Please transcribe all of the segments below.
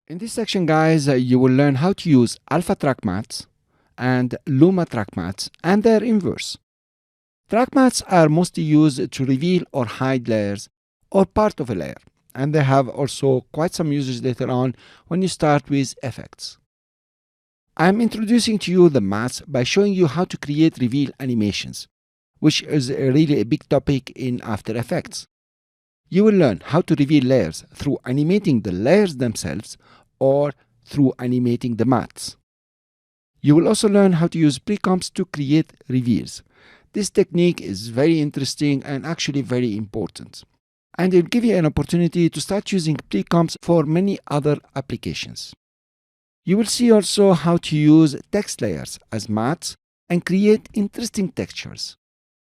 In this section, guys, you will learn how to use alpha track mattes and Luma track mattes and their inverse. Track mattes are mostly used to reveal or hide layers or part of a layer, and they have also quite some uses later on when you start with effects. I'm introducing to you the mattes by showing you how to create reveal animations, which is really a big topic in After Effects. You will learn how to reveal layers through animating the layers themselves or through animating the mattes. You will also learn how to use pre-comps to create reveals. This technique is very interesting and actually very important. And it will give you an opportunity to start using pre-comps for many other applications. You will see also how to use text layers as mattes and create interesting textures.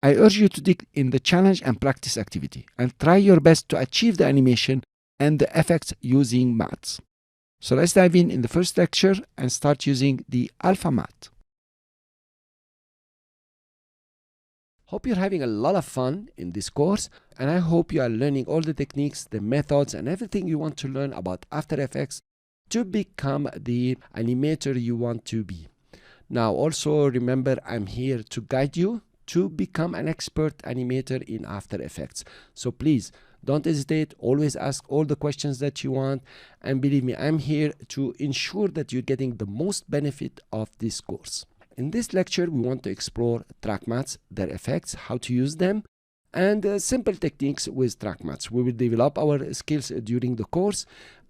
I urge you to dig in the challenge and practice activity and try your best to achieve the animation and the effects using mattes. So let's dive in the first lecture and start using the alpha matte. Hope you're having a lot of fun in this course, and I hope you are learning all the techniques, the methods, and everything you want to learn about After Effects to become the animator you want to be. Now also remember, I'm here to guide you to become an expert animator in After Effects. So please don't hesitate, always ask all the questions that you want, and believe me, I'm here to ensure that you're getting the most benefit of this course. In this lecture, we want to explore track mattes, their effects, how to use them, and simple techniques with track mattes. We will develop our skills during the course,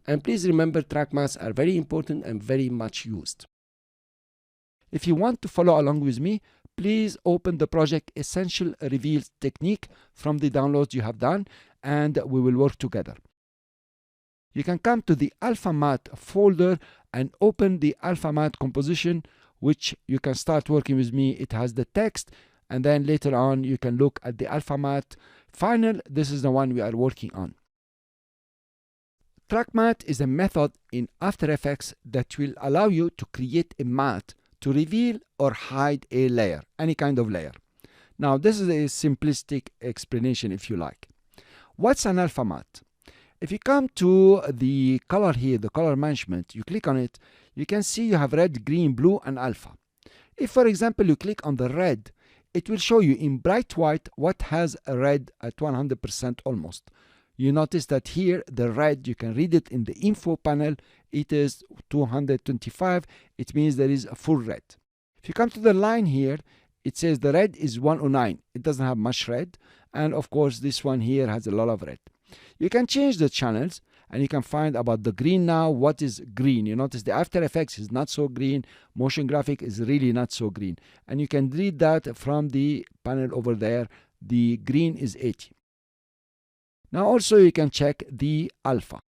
and please remember, track mattes are very important and very much used. If you want to follow along with me, please open the project Essential Reveals Technique from the downloads you have done, and we will work together. You can come to the Alpha Matte folder and open the Alpha Matte composition, which you can start working with me. It has the text, and then later on you can look at the Alpha Matte final. This is the one we are working on. Track matte is a method in After Effects that will allow you to create a matte to reveal or hide a layer, any kind of layer. Now this is a simplistic explanation if you like. What's an alpha matte? If you come to the color here, the color management, you click on it, you can see you have red, green, blue, and alpha. If for example you click on the red, it will show you in bright white what has a red at 100% almost. You notice that here the red, you can read it in the info panel, it is 225, it means there is a full red. If you come to the line here, it says the red is 109, it doesn't have much red, and of course this one here has a lot of red. You can change the channels and you can find about the green now. What is green? You notice the After Effects is not so green, motion graphic is really not so green, and you can read that from the panel over there. The green is 80. Now also you can check the alpha.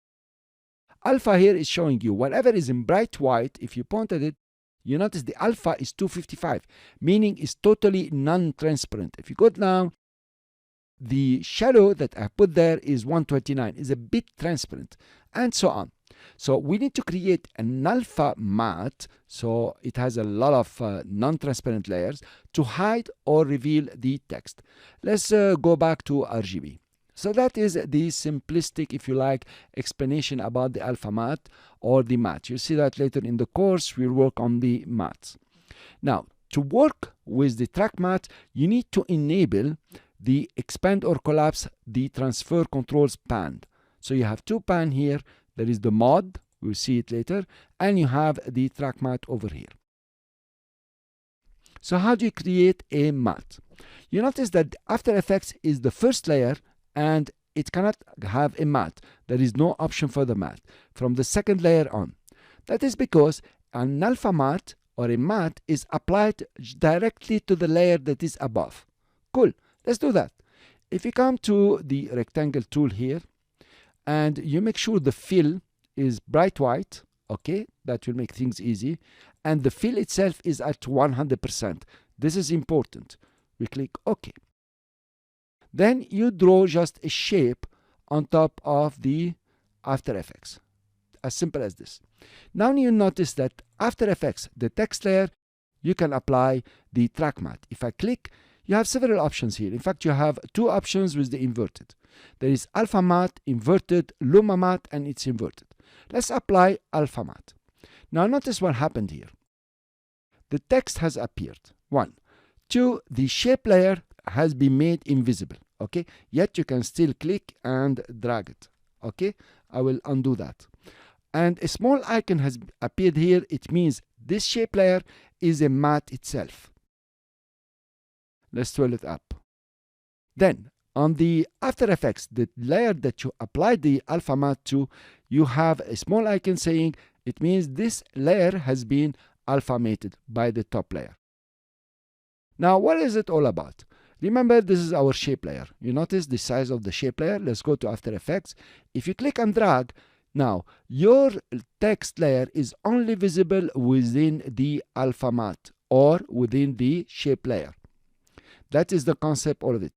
Alpha here is showing you whatever is in bright white. If you point at it, you notice the alpha is 255, meaning it's totally non-transparent. If you go down, the shadow that I put there is 129, is a bit transparent, and so on. So we need to create an alpha matte, so it has a lot of non-transparent layers to hide or reveal the text. Let's go back to RGB. So that is the simplistic, if you like, explanation about the alpha matte or the matte. You'll see that later in the course. We'll work on the mattes. Now, to work with the track matte, you need to enable the expand or collapse the transfer controls pan. So you have two pan here. There is the mod, we'll see it later, and you have the track matte over here. So how do you create a matte? You notice that After Effects is the first layer and it cannot have a matte. There is no option for the matte from the second layer on. That is because an alpha matte or a matte is applied directly to the layer that is above. Cool. Let's do that. If you come to the rectangle tool here and you make sure the fill is bright white, okay, that will make things easy, and the fill itself is at 100%. This is important. We click OK. Then you draw just a shape on top of the After Effects. As simple as this. Now you notice that After Effects, the text layer, you can apply the track matte. If I click, you have several options here. In fact, you have two options with the inverted. There is alpha matte, inverted, Luma matte, and it's inverted. Let's apply alpha matte. Now notice what happened here. The text has appeared. 1. 2. The shape layer has been made invisible. Okay, yet you can still click and drag it. Okay, I will undo that. And a small icon has appeared here. It means this shape layer is a matte itself. Let's scroll it up. Then on the After Effects, the layer that you applied the alpha matte to, you have a small icon saying it means this layer has been alpha matted by the top layer. Now what is it all about? Remember, this is our shape layer. You notice the size of the shape layer. Let's go to After Effects. If you click and drag, now your text layer is only visible within the alpha matte or within the shape layer. That is the concept, all of it.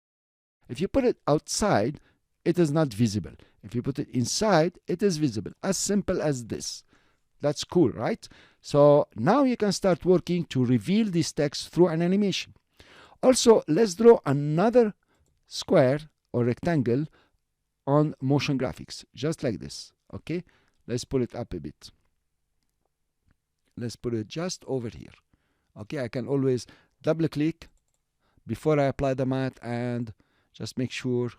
If you put it outside, it is not visible. If you put it inside, it is visible. As simple as this. That's cool, right? So now you can start working to reveal this text through an animation. Also, let's draw another square or rectangle on motion graphics, just like this. Okay, let's pull it up a bit. Let's put it just over here. Okay, I can always double click before I apply the matte and just make sure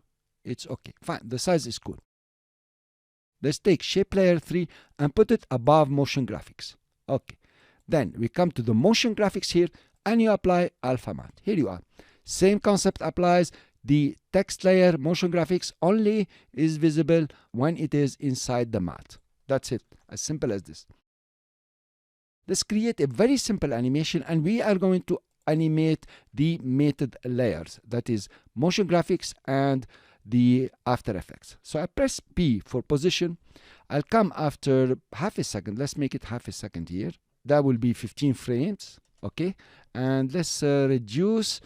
it's okay. Fine, the size is cool. Let's take shape layer 3 and put it above motion graphics. Okay, then we come to the motion graphics here and you apply alpha matte. Here you are. Same concept applies. The text layer motion graphics only is visible when it is inside the matte. That's it, as simple as this. Let's create a very simple animation and we are going to animate the matted layers, that is motion graphics and the After Effects. So I press P for position. I'll come after half a second. Let's make it half a second here. That will be 15 frames. Okay, and let's reduce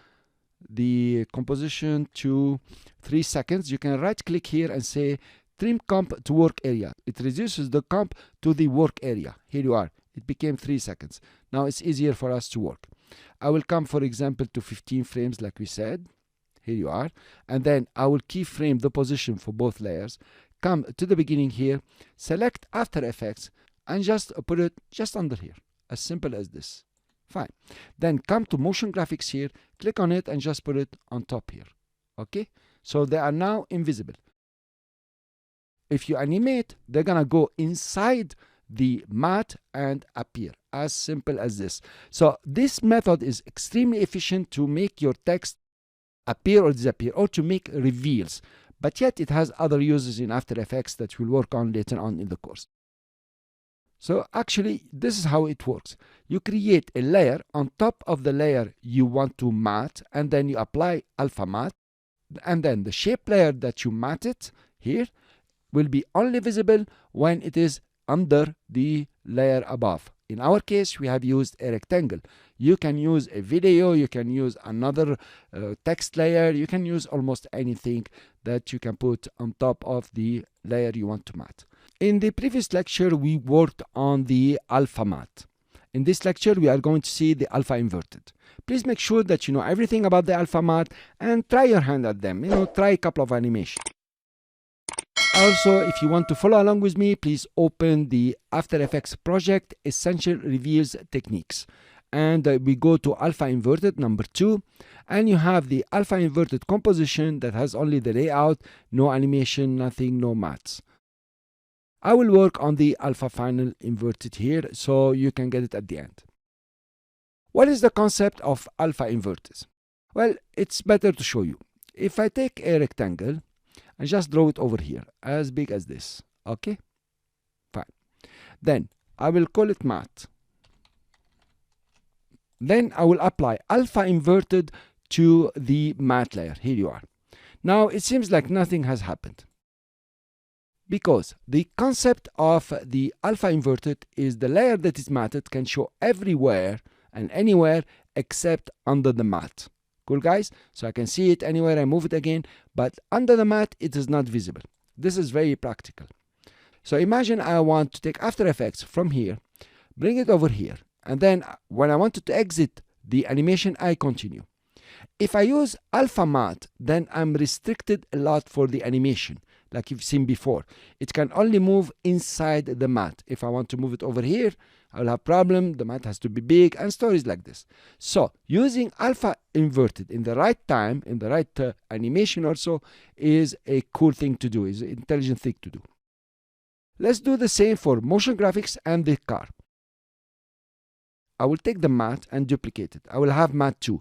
the composition to 3 seconds. You can right click here and say trim comp to work area. It reduces the comp to the work area. Here you are. It became 3 seconds. Now it's easier for us to work. I will come, for example, to 15 frames like we said. Here you are. And then I will keyframe the position for both layers. Come to the beginning here. Select After Effects and just put it just under here. As simple as this. Fine. Then come to motion graphics here. Click on it and just put it on top here. Okay. So they are now invisible. If you animate, they're gonna go inside the matte and appear. As simple as this. So this method is extremely efficient to make your text appear or disappear or to make reveals. But yet it has other uses in After Effects that we'll work on later on in the course. So actually, this is how it works. You create a layer on top of the layer you want to matte, and then you apply alpha matte, and then the shape layer that you matted here will be only visible when it is under the layer above. In our case, we have used a rectangle. You can use a video, you can use another text layer, you can use almost anything that you can put on top of the layer you want to matte. In the previous lecture, we worked on the alpha matte. In this lecture, we are going to see the alpha inverted. Please make sure that you know everything about the alpha matte and try your hand at them. Try a couple of animations. Also, if you want to follow along with me, please open the After Effects project Essential Reveals Techniques. And we go to alpha inverted number 2, and you have the alpha inverted composition that has only the layout, no animation, nothing, no mattes. I will work on the alpha final inverted here so you can get it at the end. What is the concept of alpha inverted? Well, it's better to show you. If I take a rectangle and just draw it over here as big as this, okay, fine, then I will call it matte. Then I will apply alpha inverted to the matte layer. Here you are. Now it seems like nothing has happened because the concept of the alpha inverted is the layer that is matted can show everywhere and anywhere except under the matte. Cool, guys? So I can see it anywhere I move it again, but under the matte it is not visible. This is very practical. So imagine I want to take After Effects from here, bring it over here, and then when I wanted to exit the animation, I continue. If I use alpha matte, then I'm restricted a lot for the animation. like you've seen before. It can only move inside the matte. If I want to move it over here, I'll have problem. The matte has to be big and stories like this. So using alpha inverted in the right time, in the right animation also, is a cool thing to do, is an intelligent thing to do. Let's do the same for motion graphics and the car. I will take the matte and duplicate it. I will have matte 2.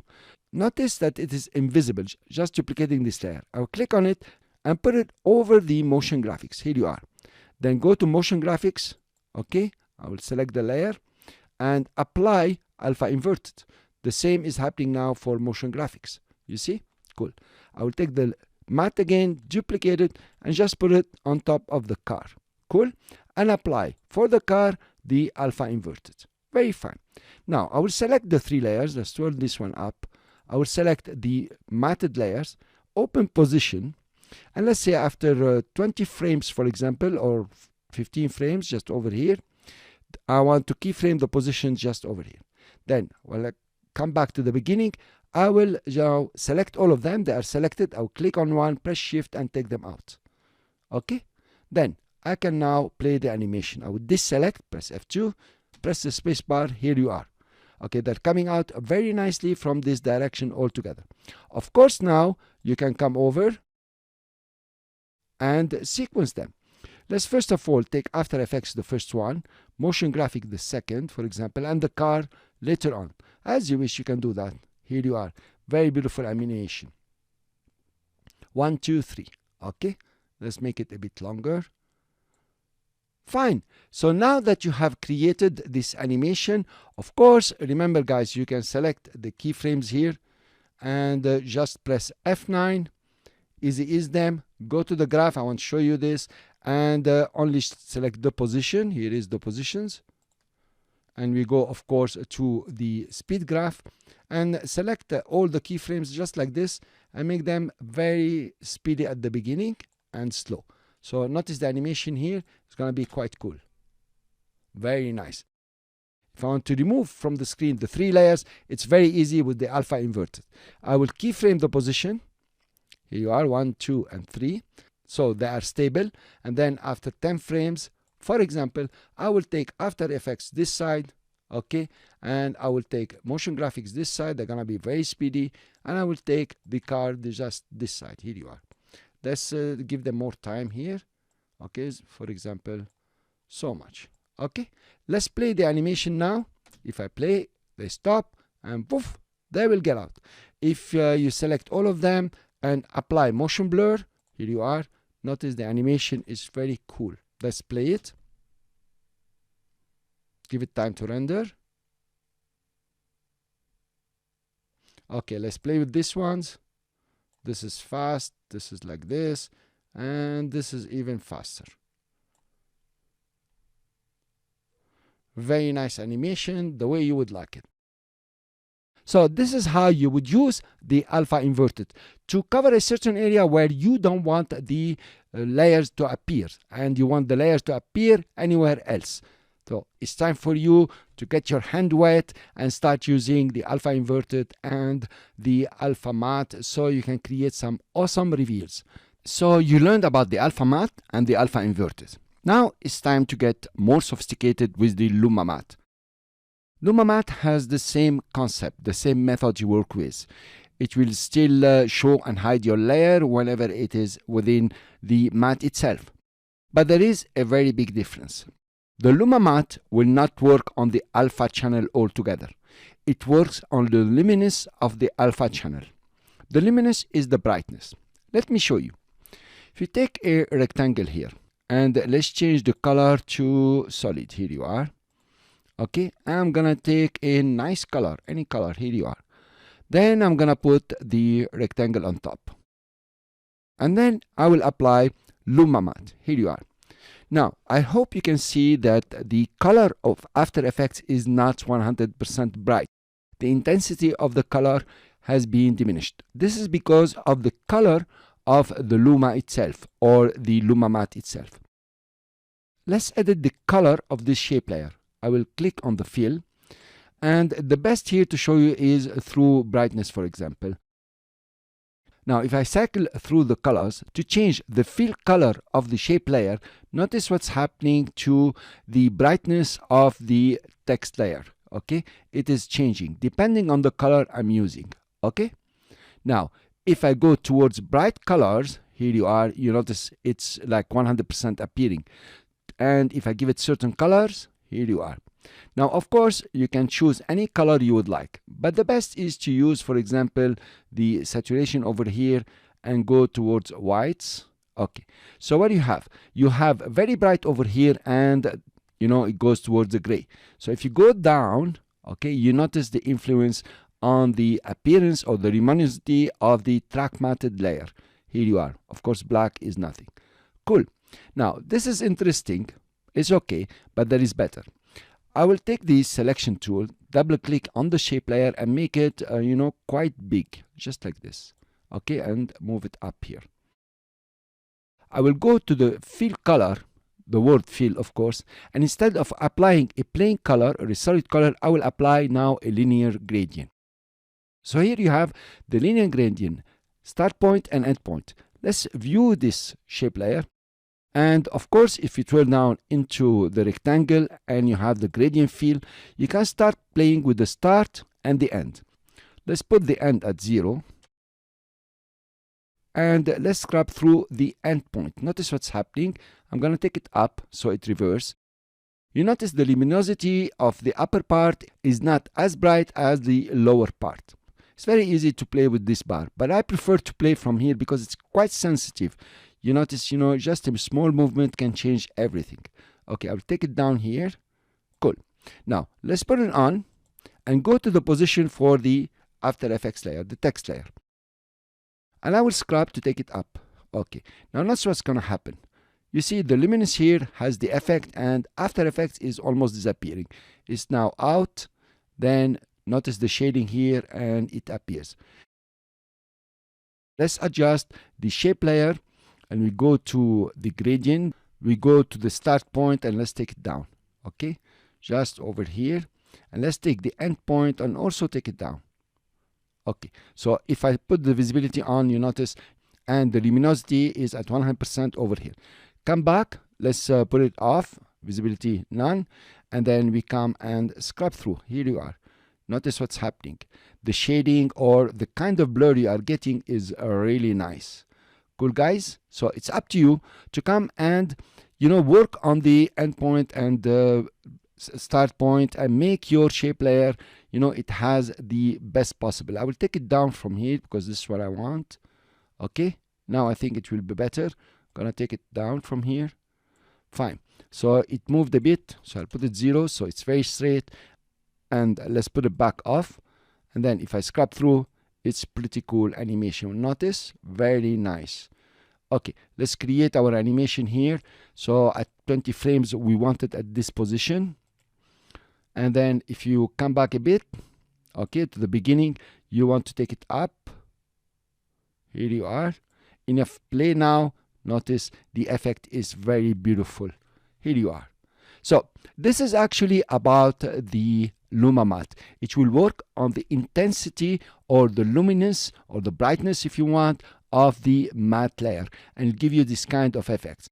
Notice that it is invisible, just duplicating this layer. I will click on it and put it over the motion graphics. Here you are. Then go to motion graphics. Okay, I will select the layer and apply alpha inverted. The same is happening now for motion graphics. You see? Cool. I will take the matte again, duplicate it, and just put it on top of the car. Cool. And apply for the car the alpha inverted. Very fine. Now I will select the 3 layers. Let's turn this one up. I will select the matted layers, open position, and let's say after 20 frames, for example, or 15 frames, just over here, I want to keyframe the position just over here. Then when I come back to the beginning, I will now select all of them. They are selected. I will click on one, press shift, and take them out. Okay. Then I can now play the animation. I will deselect, press F2, press the space bar. Here you are. Okay, they're coming out very nicely from this direction altogether. Of course, now you can come over and sequence them. Let's first of all take After Effects, the first one, motion graphic the second, for example, and the car later on. As you wish, you can do that. Here you are. Very beautiful animation. 1, 2, 3. Okay, let's make it a bit longer. Fine. So now that you have created this animation, of course, remember guys, you can select the keyframes here and just press F9. Easy is them. Go to the graph. I want to show you this, and only select the position. Here is the positions. And we go, of course, to the speed graph and select all the keyframes just like this and make them very speedy at the beginning and slow. So notice the animation here. It's going to be quite cool. Very nice. If I want to remove from the screen the 3 layers, it's very easy with the alpha inverted. I will keyframe the position. Here you are, 1, 2, and 3. So they are stable. And then after 10 frames, for example, I will take After Effects this side, okay, and I will take motion graphics this side. They're going to be very speedy. And I will take the car just this side. Here you are. Let's give them more time here. Okay, for example, so much. Okay, let's play the animation now. If I play, they stop and poof, they will get out. If you select all of them and apply motion blur, here you are. Notice the animation is very cool. Let's play it. Give it time to render. Okay, let's play with these ones. This is fast, this is like this, and this is even faster. Very nice animation, the way you would like it. So this is how you would use the alpha inverted to cover a certain area where you don't want the layers to appear, and you want the layers to appear anywhere else. So it's time for you to get your hand wet and start using the alpha inverted and the alpha matte so you can create some awesome reveals. So you learned about the alpha matte and the alpha inverted. Now it's time to get more sophisticated with the Luma matte. Luma matte has the same concept, the same method you work with. It will still show and hide your layer whenever it is within the matte itself. But there is a very big difference. The Luma matte will not work on the alpha channel altogether. It works on the luminance of the alpha channel. The luminance is the brightness. Let me show you. If you take a rectangle here and let's change the color to solid. Here you are. Okay, I'm gonna take a nice color, any color. Here you are. Then I'm gonna put the rectangle on top. And then I will apply Luma matte. Here you are. Now, I hope you can see that the color of After Effects is not 100% bright. The intensity of the color has been diminished. This is because of the color of the Luma itself, or the Luma matte itself. Let's edit the color of this shape layer. I will click on the fill, and the best here to show you is through brightness, for example. Now if I cycle through the colors to change the fill color of the shape layer, notice what's happening to the brightness of the text layer. Okay, it is changing depending on the color I'm using. Okay, now if I go towards bright colors, here you are, you notice it's like 100% appearing. And if I give it certain colors, here you are. Now of course you can choose any color you would like, but the best is to use, for example, the saturation over here and go towards whites. Okay, so what do you have? You have very bright over here, and you know it goes towards the gray. So if you go down, okay, you notice the influence on the appearance or the luminosity of the track matted layer. Here you are. Of course black is nothing. Cool. Now this is interesting, it's okay, but there is better. I will take the selection tool, double click on the shape layer and make it you know, quite big, just like this. Okay, and move it up here. I will go to the fill color, the word fill of course, and instead of applying a plain color or a solid color, I will apply now a linear gradient. So here you have the linear gradient, start point and end point. Let's view this shape layer. And of course, if you twirl down into the rectangle and you have the gradient fill, you can start playing with the start and the end. Let's put the end at 0. And let's scrub through the end point. Notice what's happening. I'm going to take it up so it reverses. You notice the luminosity of the upper part is not as bright as the lower part. It's very easy to play with this bar, but I prefer to play from here because it's quite sensitive. You notice, you know, just a small movement can change everything. Okay, I'll take it down here. Cool. Now, let's put it on and go to the position for the After Effects layer, the text layer. And I will scrub to take it up. Okay, now that's what's going to happen. You see the luminance here has the effect, and After Effects is almost disappearing. It's now out. Then notice the shading here and it appears. Let's adjust the shape layer. And we go to the gradient, we go to the start point and let's take it down. Okay, just over here, and let's take the end point and also take it down. Okay, so if I put the visibility on, you notice, and the luminosity is at 100% over here. Come back, let's put it off, visibility none, and then we come and scrub through. Here you are. Notice what's happening. The shading or the kind of blur you are getting is really nice. Cool, guys. So it's up to you to come and, you know, work on the endpoint and the start point and make your shape layer, you know, it has the best possible. I will take it down from here because this is what I want. Okay, now I think it will be better. Gonna take it down from here. Fine. So it moved a bit, so I'll put it 0 so it's very straight, and let's put it back off. And then if I scrub through, it's pretty cool animation. Notice, very nice. Okay, let's create our animation here. So at 20 frames we want it at this position, and then if you come back a bit, okay, to the beginning, you want to take it up. Here you are. Enough play now. Notice the effect is very beautiful. Here you are. So this is actually about the Luma matte. It will work on the intensity or the luminance or the brightness, if you want, of the matte layer, and give you this kind of effects.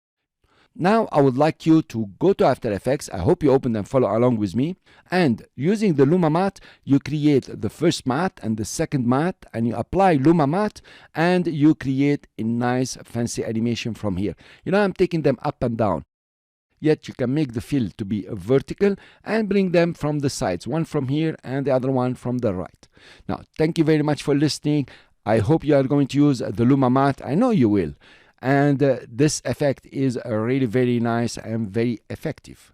Now I would like you to go to After Effects. I hope you open and follow along with me. And using the Luma matte, you create the first matte and the second matte, and you apply Luma matte, and you create a nice fancy animation from here. You know, I'm taking them up and down. Yet you can make the fill to be vertical and bring them from the sides, one from here and the other one from the right. Now, thank you very much for listening. I hope you are going to use the Luma matte. I know you will. And this effect is really very nice and very effective.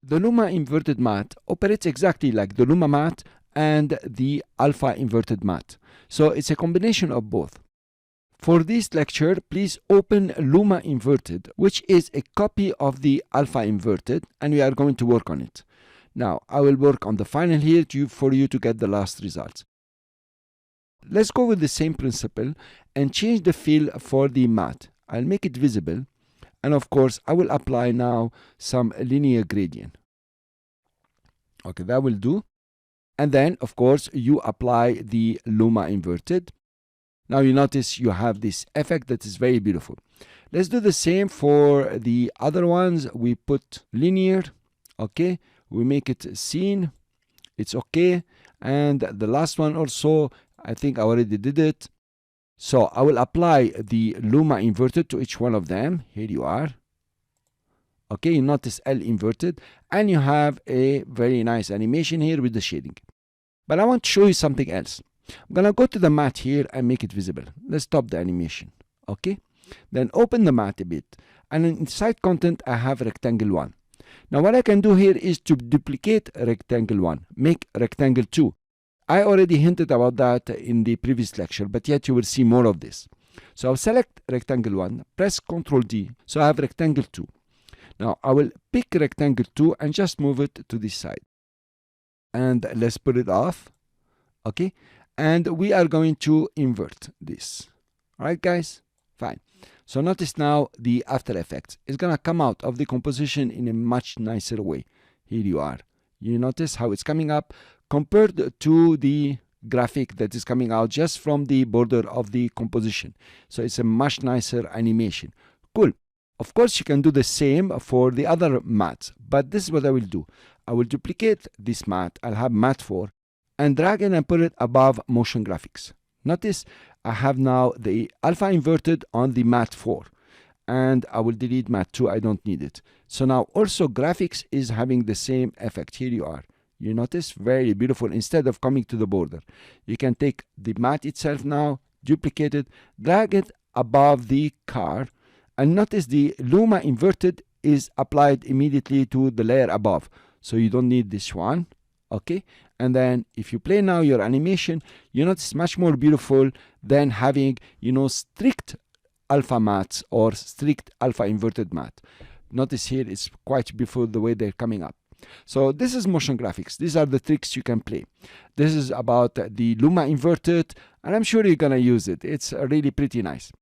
The Luma inverted matte operates exactly like the Luma matte and the alpha inverted matte. So it's a combination of both. For this lecture, please open Luma Inverted, which is a copy of the Alpha Inverted, and we are going to work on it. Now, I will work on the final here for you to get the last results. Let's go with the same principle and change the fill for the matte. I'll make it visible, and of course, I will apply now some linear gradient. Okay, that will do. And then, of course, you apply the Luma Inverted. Now you notice you have this effect that is very beautiful. Let's do the same for the other ones. We put linear, okay, we make it scene, it's okay. And the last one also, I think I already did it. So I will apply the Luma inverted to each one of them. Here you are. Okay, you notice L inverted, and you have a very nice animation here with the shading. But I want to show you something else. I'm gonna go to the matte here and make it visible. Let's stop the animation. Okay, then open the matte a bit, and inside content I have rectangle 1. Now what I can do here is to duplicate rectangle 1, make rectangle 2. I already hinted about that in the previous lecture, but yet you will see more of this. So I'll select rectangle 1, press Ctrl D, so I have rectangle 2. Now I will pick rectangle 2 and just move it to this side. And let's put it off. Okay, and we are going to invert this. Alright guys, fine. So notice now the After Effects is gonna come out of the composition in a much nicer way. Here you are. You notice how it's coming up compared to the graphic that is coming out just from the border of the composition. So it's a much nicer animation. Cool. Of course you can do the same for the other mattes, but this is what I will do. I will duplicate this matte, I'll have matte 4, and drag it and put it above motion graphics. Notice I have now the alpha inverted on the matte 4, and I will delete matte 2, I don't need it. So now also graphics is having the same effect. Here you are. You notice, very beautiful. Instead of coming to the border, you can take the matte itself now, duplicate it, drag it above the car, and notice the Luma inverted is applied immediately to the layer above. So you don't need this one. Okay, and then if you play now your animation, you notice much more beautiful than having, you know, strict alpha mattes or strict alpha inverted matte. Notice here it's quite beautiful the way they're coming up. So this is motion graphics. These are the tricks you can play. This is about the Luma inverted, and I'm sure you're gonna use it. It's really pretty nice.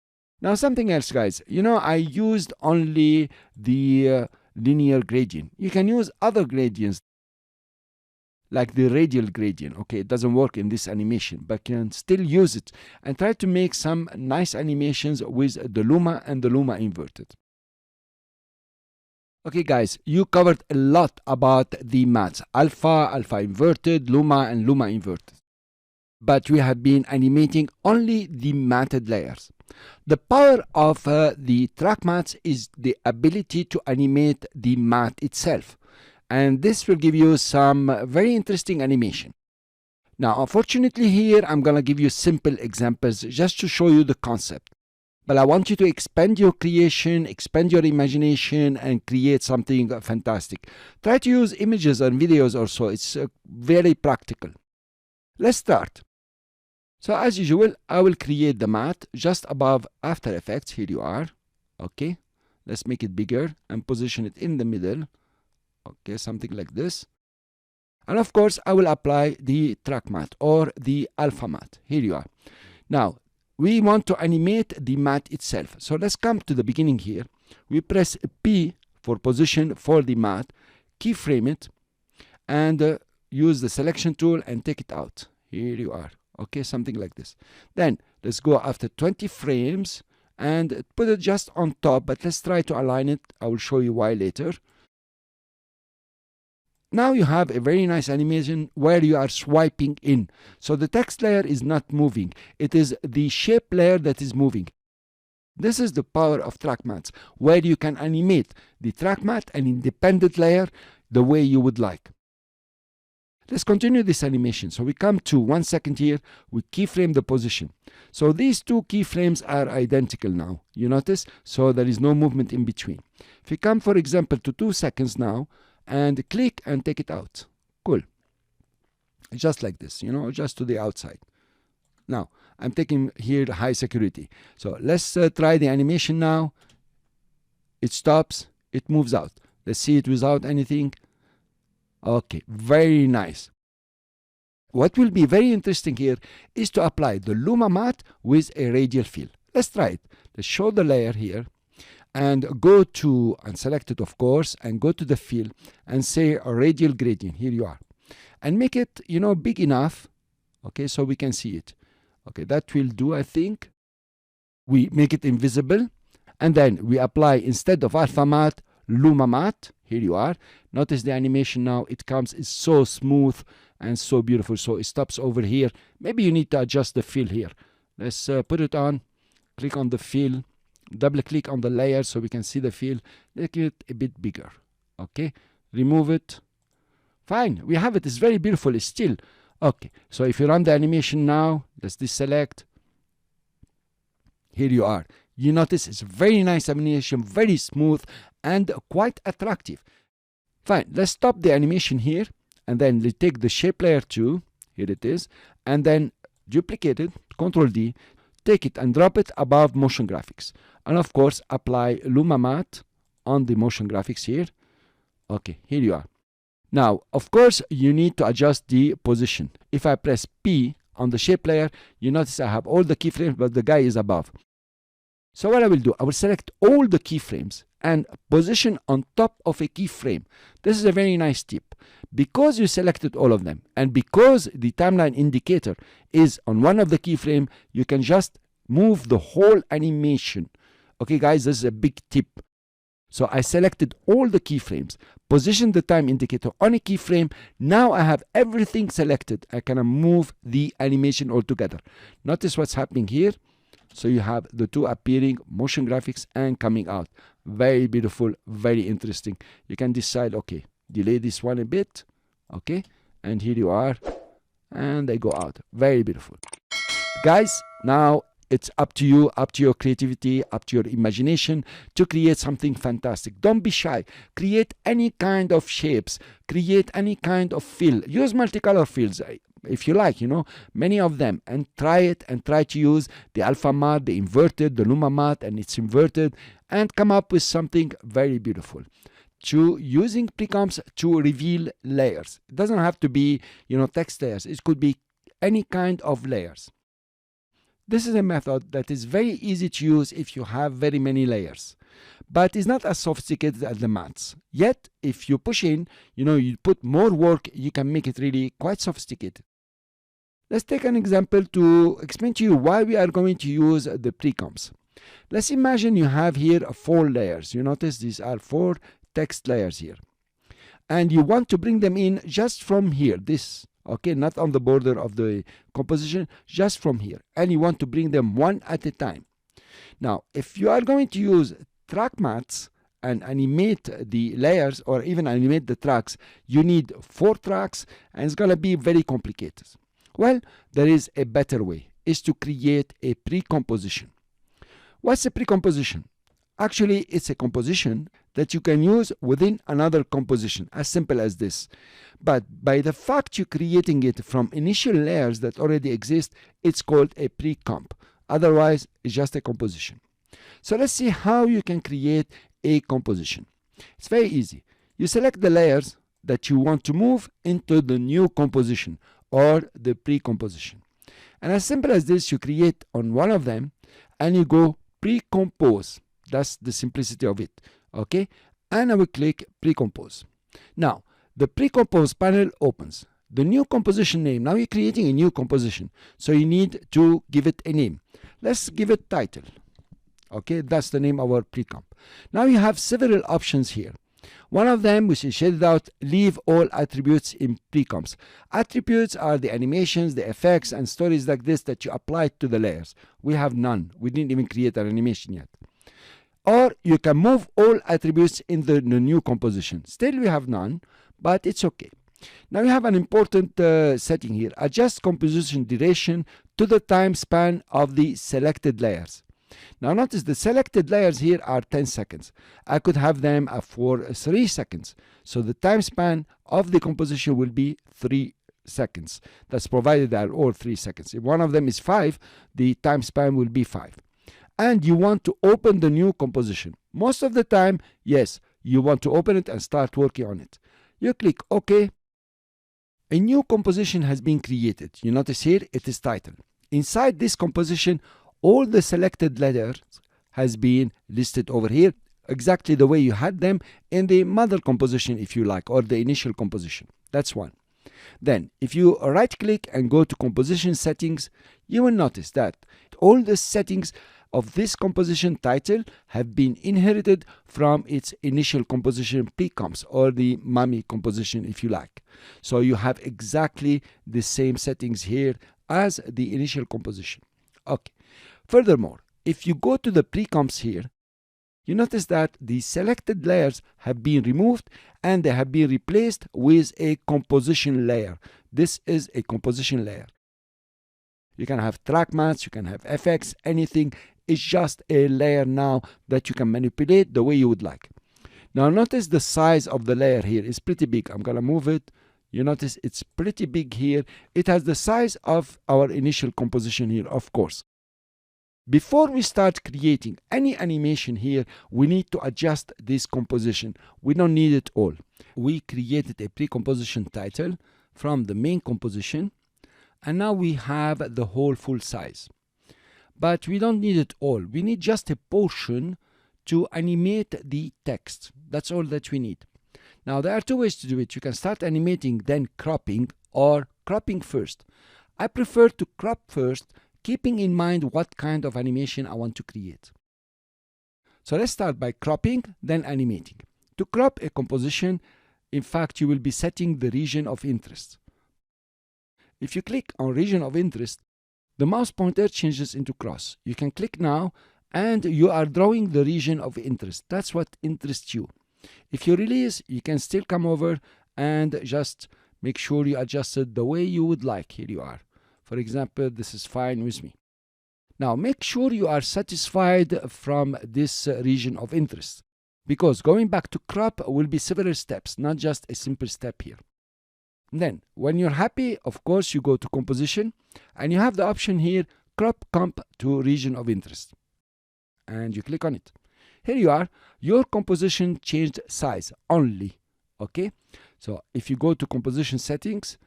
Now something else, guys. You know, I used only the linear gradient. You can use other gradients like the radial gradient. Okay, it doesn't work in this animation, but you can still use it and try to make some nice animations with the Luma and the Luma inverted. Okay guys, you covered a lot about the mattes, alpha, alpha inverted, Luma, and Luma inverted. But we have been animating only the matted layers. The power of the track mattes is the ability to animate the matte itself. And this will give you some very interesting animation. Now, unfortunately here, I'm gonna give you simple examples just to show you the concept. But I want you to expand your creation, expand your imagination, and create something fantastic. Try to use images and videos also. It's very practical. Let's start. So as usual, I will create the matte just above After Effects. Here you are. Okay, let's make it bigger and position it in the middle. Okay, something like this. And of course, I will apply the track matte or the alpha matte. Here you are. Now, we want to animate the matte itself. So let's come to the beginning here. We press P for position for the matte, keyframe it, and use the selection tool and take it out. Here you are. Okay, something like this. Then let's go after 20 frames and put it just on top, but let's try to align it. I will show you why later. Now you have a very nice animation where you are swiping in. So the text layer is not moving. It is the shape layer that is moving. This is the power of track mattes, where you can animate the track matte, an independent layer, the way you would like. Let's continue this animation. So we come to 1 second here, we keyframe the position. So these two keyframes are identical now, you notice? So there is no movement in between. If we come, for example, to 2 seconds now, and click and take it out. Cool. Just like this, you know, just to the outside. Now, I'm taking here high security. So let's try the animation now. It stops, it moves out. Let's see it without anything. Okay, very nice. What will be very interesting here is to apply the Luma matte with a radial fill. Let's try it. Let's show the layer here and go to, and select it of course, and go to the fill and say a radial gradient. Here you are. And make it, you know, big enough, okay, so we can see it. Okay, that will do, I think. We make it invisible, and then we apply, instead of alpha matte, Luma matte. Here you are. Notice the animation now, it comes, it's so smooth and so beautiful. So it stops over here. Maybe you need to adjust the fill here. Let's put it on, click on the fill, double click on the layer so we can see the fill, make it a bit bigger. Okay, remove it. Fine, we have it. It's very beautiful still. Okay, so if you run the animation now, let's deselect. Here you are. You notice it's very nice animation, very smooth and quite attractive. Fine, let's stop the animation here, and then we take the shape layer 2, here it is, and then duplicate it, Ctrl D, take it and drop it above motion graphics. And of course, apply Luma matte on the motion graphics here. Okay, here you are. Now, of course, you need to adjust the position. If I press P on the shape layer, you notice I have all the keyframes, but the guy is above. So what I will do, I will select all the keyframes and position on top of a keyframe. This is a very nice tip. Because you selected all of them, and because the timeline indicator is on one of the keyframe, you can just move the whole animation. Okay, guys, this is a big tip. So I selected all the keyframes, positioned the time indicator on a keyframe. Now I have everything selected. I can move the animation altogether. Notice what's happening here. So you have the two appearing, motion graphics and coming out. Very beautiful, very interesting. You can decide, okay, delay this one a bit. Okay, and here you are. And they go out. Very beautiful. Guys, now it's up to you, up to your creativity, up to your imagination to create something fantastic. Don't be shy. Create any kind of shapes. Create any kind of fill. Use multicolor fills if you like, many of them, and try it, and try to use the alpha matte, the inverted, the Luma matte, and it's inverted, and come up with something very beautiful. Using pre-comps to reveal layers. It doesn't have to be, text layers. It could be any kind of layers. This is a method that is very easy to use if you have very many layers, but it's not as sophisticated as the mattes. Yet, if you push in, you put more work, you can make it really quite sophisticated. Let's take an example to explain to you why we are going to use the pre-comps. Let's imagine you have here 4 layers. You notice these are 4 text layers here. And you want to bring them in just from here, this. Okay, not on the border of the composition, just from here. And you want to bring them one at a time. Now, if you are going to use track mattes and animate the layers or even animate the tracks, you need 4 tracks and it's going to be very complicated. Well, there is a better way, is to create a pre-composition. What's a pre-composition? Actually, it's a composition that you can use within another composition, as simple as this. But by the fact you're creating it from initial layers that already exist, it's called a pre-comp. Otherwise, it's just a composition. So let's see how you can create a composition. It's very easy. You select the layers that you want to move into the new composition or the pre-composition. And as simple as this, you create on one of them and you go pre-compose. That's the simplicity of it. Okay, and I will click pre-compose. Now, the pre-compose panel opens. The new composition name, now you're creating a new composition. So you need to give it a name. Let's give it title. Okay, that's the name of our pre-comp. Now you have several options here. One of them, which is shaded out, leave all attributes in pre-comps. Attributes are the animations, the effects, and stories like this that you apply to the layers. We have none. We didn't even create an animation yet. Or you can move all attributes in the new composition. Still we have none, but it's okay. Now we have an important setting here. Adjust composition duration to the time span of the selected layers. Now notice the selected layers here are 10 seconds. I could have them for 3 seconds. So the time span of the composition will be 3 seconds. That's provided they are all 3 seconds. If one of them is 5, the time span will be 5. And you want to open the new composition. Most of the time, yes, you want to open it and start working on it. You click OK. A new composition has been created. You notice here it is titled. Inside this composition, all the selected layers has been listed over here, exactly the way you had them in the mother composition, if you like, or the initial composition. That's one. Then if you right click and go to composition settings, you will notice that all the settings of this composition title have been inherited from its initial composition pre-comps, or the mummy composition if you like. So you have exactly the same settings here as the initial composition. Okay. Furthermore, if you go to the pre-comps here, you notice that the selected layers have been removed and they have been replaced with a composition layer. This is a composition layer. You can have track mattes, you can have FX, anything. It's just a layer now that you can manipulate the way you would like. Now notice the size of the layer here is pretty big. I'm gonna move it. You notice it's pretty big here. It has the size of our initial composition here, of course. Before we start creating any animation here, we need to adjust this composition. We don't need it all. We created a pre-composition title from the main composition, and now we have the whole full size. But we don't need it all. We need just a portion to animate the text. That's all that we need. Now there are two ways to do it. You can start animating, then cropping, or cropping first. I prefer to crop first, keeping in mind what kind of animation I want to create. So let's start by cropping, then animating. To crop a composition, in fact, you will be setting the region of interest. If you click on region of interest, the mouse pointer changes into cross. You can click now and you are drawing the region of interest. That's what interests you. If you release, you can still come over and just make sure you adjust it the way you would like. Here you are. For example, this is fine with me. Now make sure you are satisfied from this region of interest, because going back to crop will be several steps, not just a simple step here. Then when you're happy, of course, you go to composition and you have the option here, crop comp to region of interest, and you click on it. Here you are, your composition changed size only. Okay, so if you go to composition settings,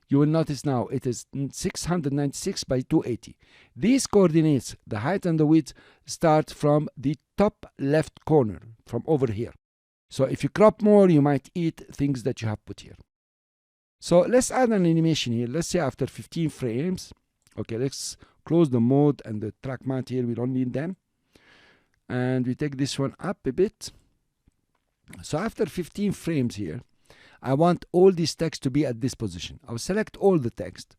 you will notice now it is 696 by 280. These coordinates, the height and the width, start from the top left corner, from over here. So if you crop more, you might eat things that you have put here. So let's add an animation here. Let's say after 15 frames. Okay, let's close the mode and the track matte here. We don't need them. And we take this one up a bit. So after 15 frames here, I want all this text to be at this position. I'll select all the text,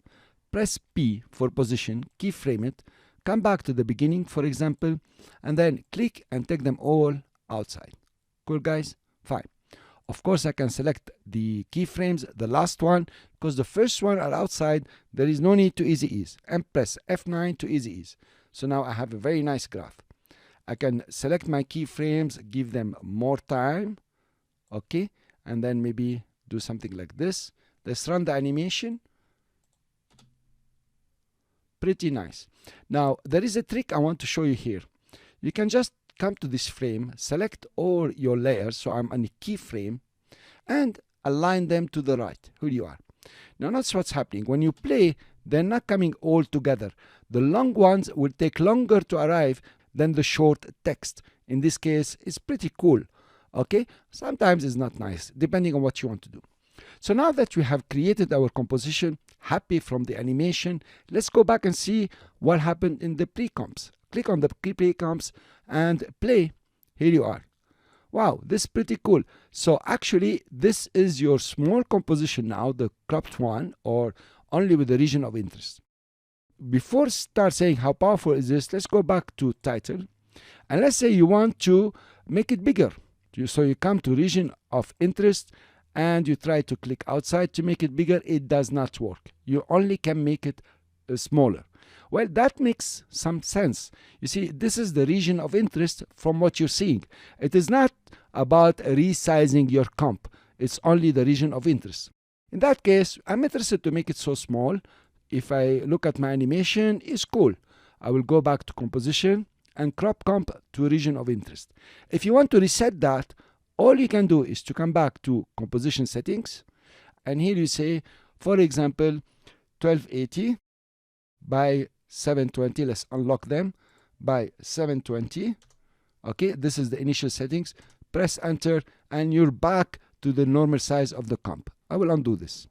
press P for position, keyframe it, come back to the beginning, for example, and then click and take them all outside. Cool, guys? Fine. Of course, I can select the keyframes, the last one, because the first one are outside. There is no need to easy ease, and press F9 to easy ease. So now I have a very nice graph. I can select my keyframes, give them more time, okay, and then maybe do something like this. Let's run the animation. Pretty nice. Now there is a trick I want to show you here. You can just come to this frame, select all your layers, so I'm on a keyframe, and align them to the right. Here you are. Now notice what's happening. When you play, they're not coming all together. The long ones will take longer to arrive than the short text. In this case, it's pretty cool. Okay, sometimes it's not nice, depending on what you want to do. So now that we have created our composition, happy from the animation, let's go back and see what happened in the pre-comps. Click on the pre-comps and play. Here you are. Wow, this is pretty cool. So actually, this is your small composition now, the cropped one, or only with the region of interest. Before start saying how powerful is this, let's go back to title. And let's say you want to make it bigger. So you come to region of interest and you try to click outside to make it bigger. It does not work. You only can make it smaller. Well, that makes some sense. You see, this is the region of interest from what you're seeing. It is not about resizing your comp. It's only the region of interest. In that case, I'm interested to make it so small. If I look at my animation, it's cool. I will go back to composition and crop comp to region of interest. If you want to reset that, all you can do is to come back to composition settings, and here you say, for example, 1280 by 720. Let's unlock them by 720. Okay, this is the initial settings. Press enter and you're back to the normal size of the comp. I will undo this.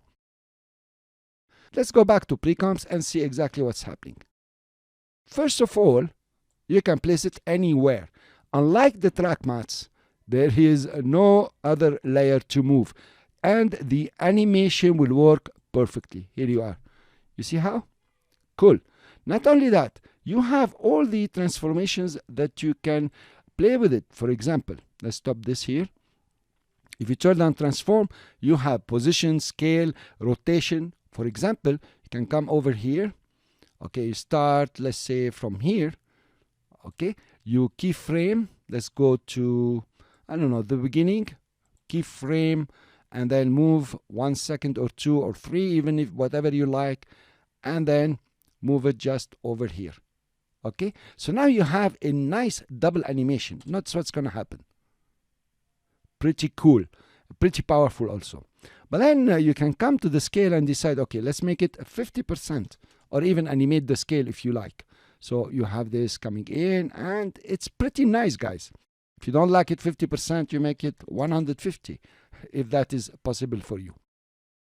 Let's go back to pre-comps and see exactly what's happening. First of all, you can place it anywhere. Unlike the track mats, there is no other layer to move, and the animation will work perfectly. Here you are. You see how? Cool. Not only that, you have all the transformations that you can play with it. For example, let's stop this here. If you turn on transform, you have position, scale, rotation. For example, you can come over here. Okay, you start, let's say, from here. Okay, you keyframe. Let's go to, I don't know, the beginning. Keyframe, and then move 1 second or 2 or 3, even if whatever you like, and then move it just over here. Okay, so now you have a nice double animation. That's what's going to happen. Pretty cool, pretty powerful also. But then you can come to the scale and decide, okay, let's make it 50%, or even animate the scale if you like. So you have this coming in, and it's pretty nice, guys. If you don't like it 50%, you make it 150, if that is possible for you.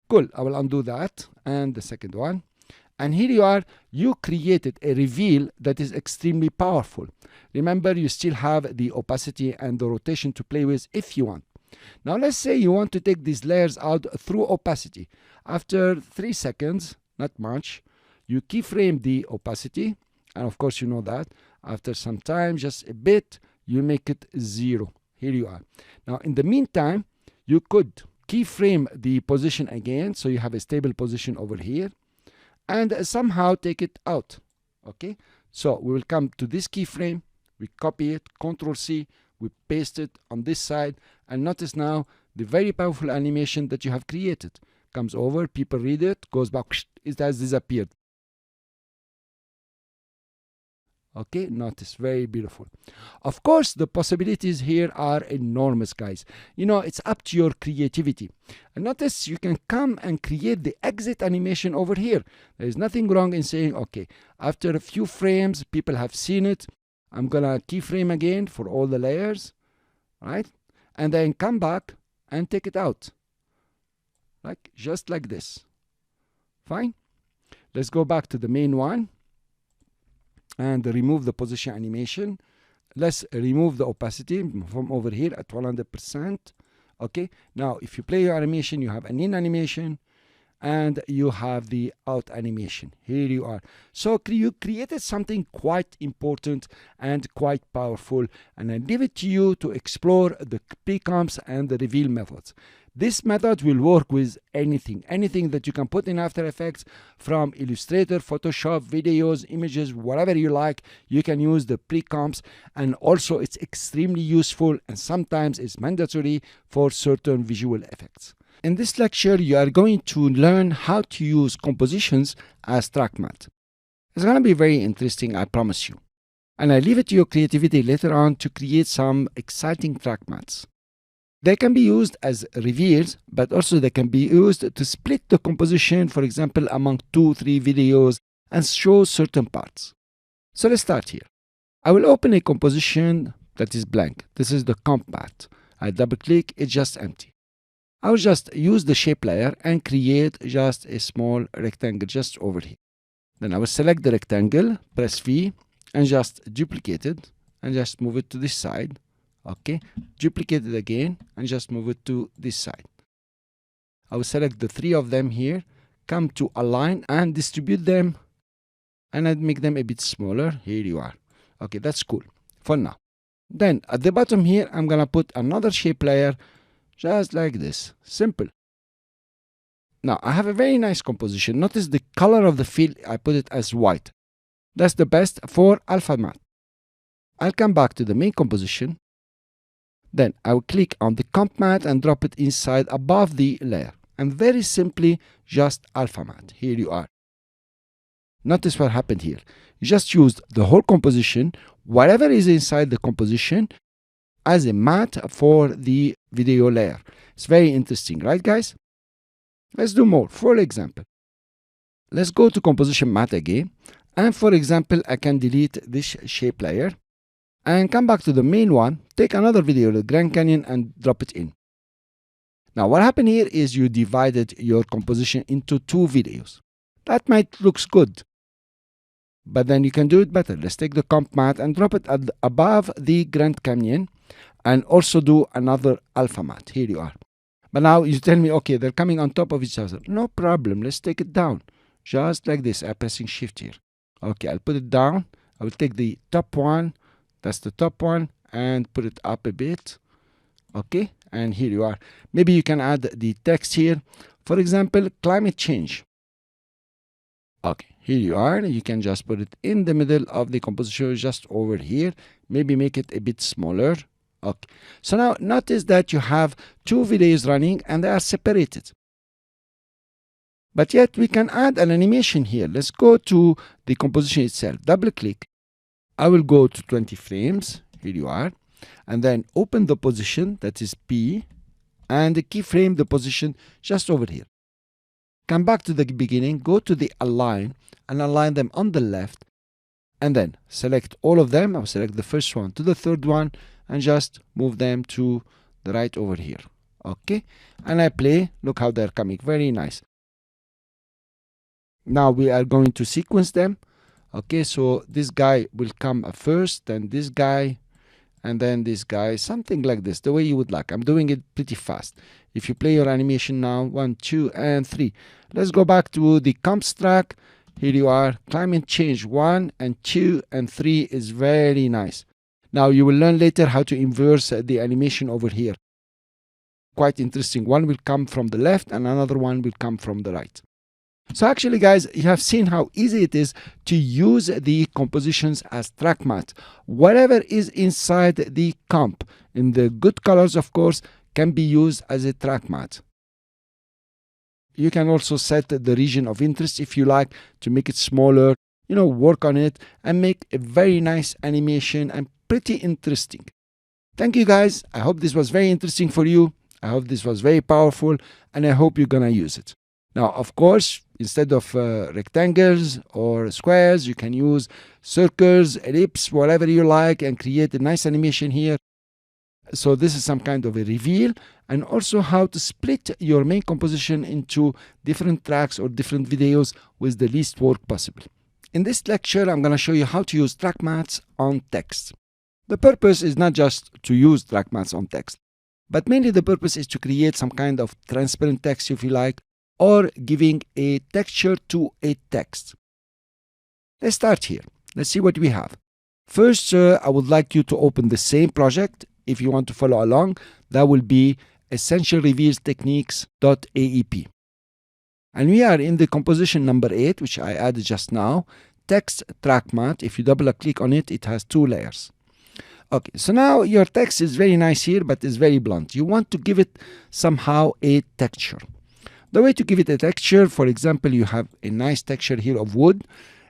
Cool, I will undo that, and the second one. And here you are, you created a reveal that is extremely powerful. Remember, you still have the opacity and the rotation to play with if you want. Now let's say you want to take these layers out through opacity. After 3 seconds, not much, you keyframe the opacity, and of course you know that. After some time, just a bit, you make it 0. Here you are. Now in the meantime, you could keyframe the position again, so you have a stable position over here, and somehow take it out. Okay, so we will come to this keyframe, we copy it, Ctrl C, we paste it on this side, and notice now the very powerful animation that you have created. Comes over, people read it, goes back, it has disappeared. Okay, notice, very beautiful. Of course, the possibilities here are enormous, guys. You know, it's up to your creativity. And notice you can come and create the exit animation over here. There is nothing wrong in saying, okay, after a few frames, people have seen it. I'm gonna keyframe again for all the layers, right? And then come back and take it out. Like, just like this. Fine? Let's go back to the main one and remove the position animation. Let's remove the opacity from over here at 100%. Okay, now if you play your animation, you have an in animation and you have the out animation. Here you are. So you created something quite important and quite powerful, and I leave it to you to explore the pre-comps and the reveal methods. This method will work with anything that you can put in After Effects, from Illustrator, Photoshop, videos, images, whatever you like. You can use the pre-comps, and also it's extremely useful and sometimes it's mandatory for certain visual effects. In this lecture, you are going to learn how to use compositions as track mat. It's going to be very interesting, I promise you. And I leave it to your creativity later on to create some exciting track mats. They can be used as reveals, but also they can be used to split the composition, for example, among 2-3 videos and show certain parts. So let's start here. I will open a composition that is blank. This is the comp mat. I double click, it's just empty. I will just use the shape layer and create just a small rectangle just over here. Then I will select the rectangle, press V, and just duplicate it, and just move it to this side. Okay, duplicate it again and just move it to this side. I will select the 3 of them here, come to align and distribute them, and I'd make them a bit smaller. Here you are. Okay, that's cool for now. Then at the bottom here, I'm gonna put another shape layer just like this. Simple. Now I have a very nice composition. Notice the color of the fill, I put it as white. That's the best for alpha matte. I'll come back to the main composition. Then I will click on the comp mat and drop it inside above the layer. And very simply, just alpha mat. Here you are. Notice what happened here. You just used the whole composition, whatever is inside the composition, as a mat for the video layer. It's very interesting, right, guys? Let's do more. For example, let's go to composition mat again. And for example, I can delete this shape layer and come back to the main one, take another video, the Grand Canyon, and drop it in. Now what happened here is you divided your composition into 2 videos. That might looks good, but then you can do it better. Let's take the comp matte and drop it above the Grand Canyon, and also do another alpha matte. Here you are. But now you tell me, okay, they're coming on top of each other. No problem. Let's take it down. Just like this. I'm pressing shift here. Okay, I'll put it down. I will take the top one. That's the top one. And put it up a bit. Okay, and here you are. Maybe you can add the text here. For example, climate change. Okay, here you are. You can just put it in the middle of the composition, just over here. Maybe make it a bit smaller. Okay, so now notice that you have 2 videos running and they are separated. But yet we can add an animation here. Let's go to the composition itself. Double click. I will go to 20 frames. Here you are. And then open the position, that is P, and keyframe the position just over here. Come back to the beginning, go to the align, and align them on the left, and then select all of them. I'll select the first one to the third one, and just move them to the right over here. Okay, and I play. Look how they're coming. Very nice. Now we are going to sequence them. Okay, so this guy will come first, then this guy, and then this guy, something like this, the way you would like. I'm doing it pretty fast. If you play your animation now, 1, 2, and 3. Let's go back to the comps track. Here you are. Climate change 1 and 2 and 3 is very nice. Now you will learn later how to inverse the animation over here. Quite interesting. One will come from the left and another one will come from the right. So actually, guys, you have seen how easy it is to use the compositions as track matte. Whatever is inside the comp, in the good colors, of course, can be used as a track matte. You can also set the region of interest if you like to make it smaller, work on it and make a very nice animation and pretty interesting. Thank you, guys. I hope this was very interesting for you. I hope this was very powerful and I hope you're gonna use it. Now, of course, instead of rectangles or squares, you can use circles, ellipse, whatever you like, and create a nice animation here. So this is some kind of a reveal, and also how to split your main composition into different tracks or different videos with the least work possible. In this lecture, I'm going to show you how to use track mattes on text. The purpose is not just to use track mattes on text, but mainly the purpose is to create some kind of transparent text, if you like, or giving a texture to a text. Let's start here. Let's see what we have. First, I would like you to open the same project. If you want to follow along, that will be essentialrevealstechniques.aep. And we are in the composition number 8, which I added just now, text track matte. If you double click on it, it has 2 layers. Okay, so now your text is very nice here, but it's very blunt. You want to give it somehow a texture. The way to give it a texture, for example, you have a nice texture here of wood.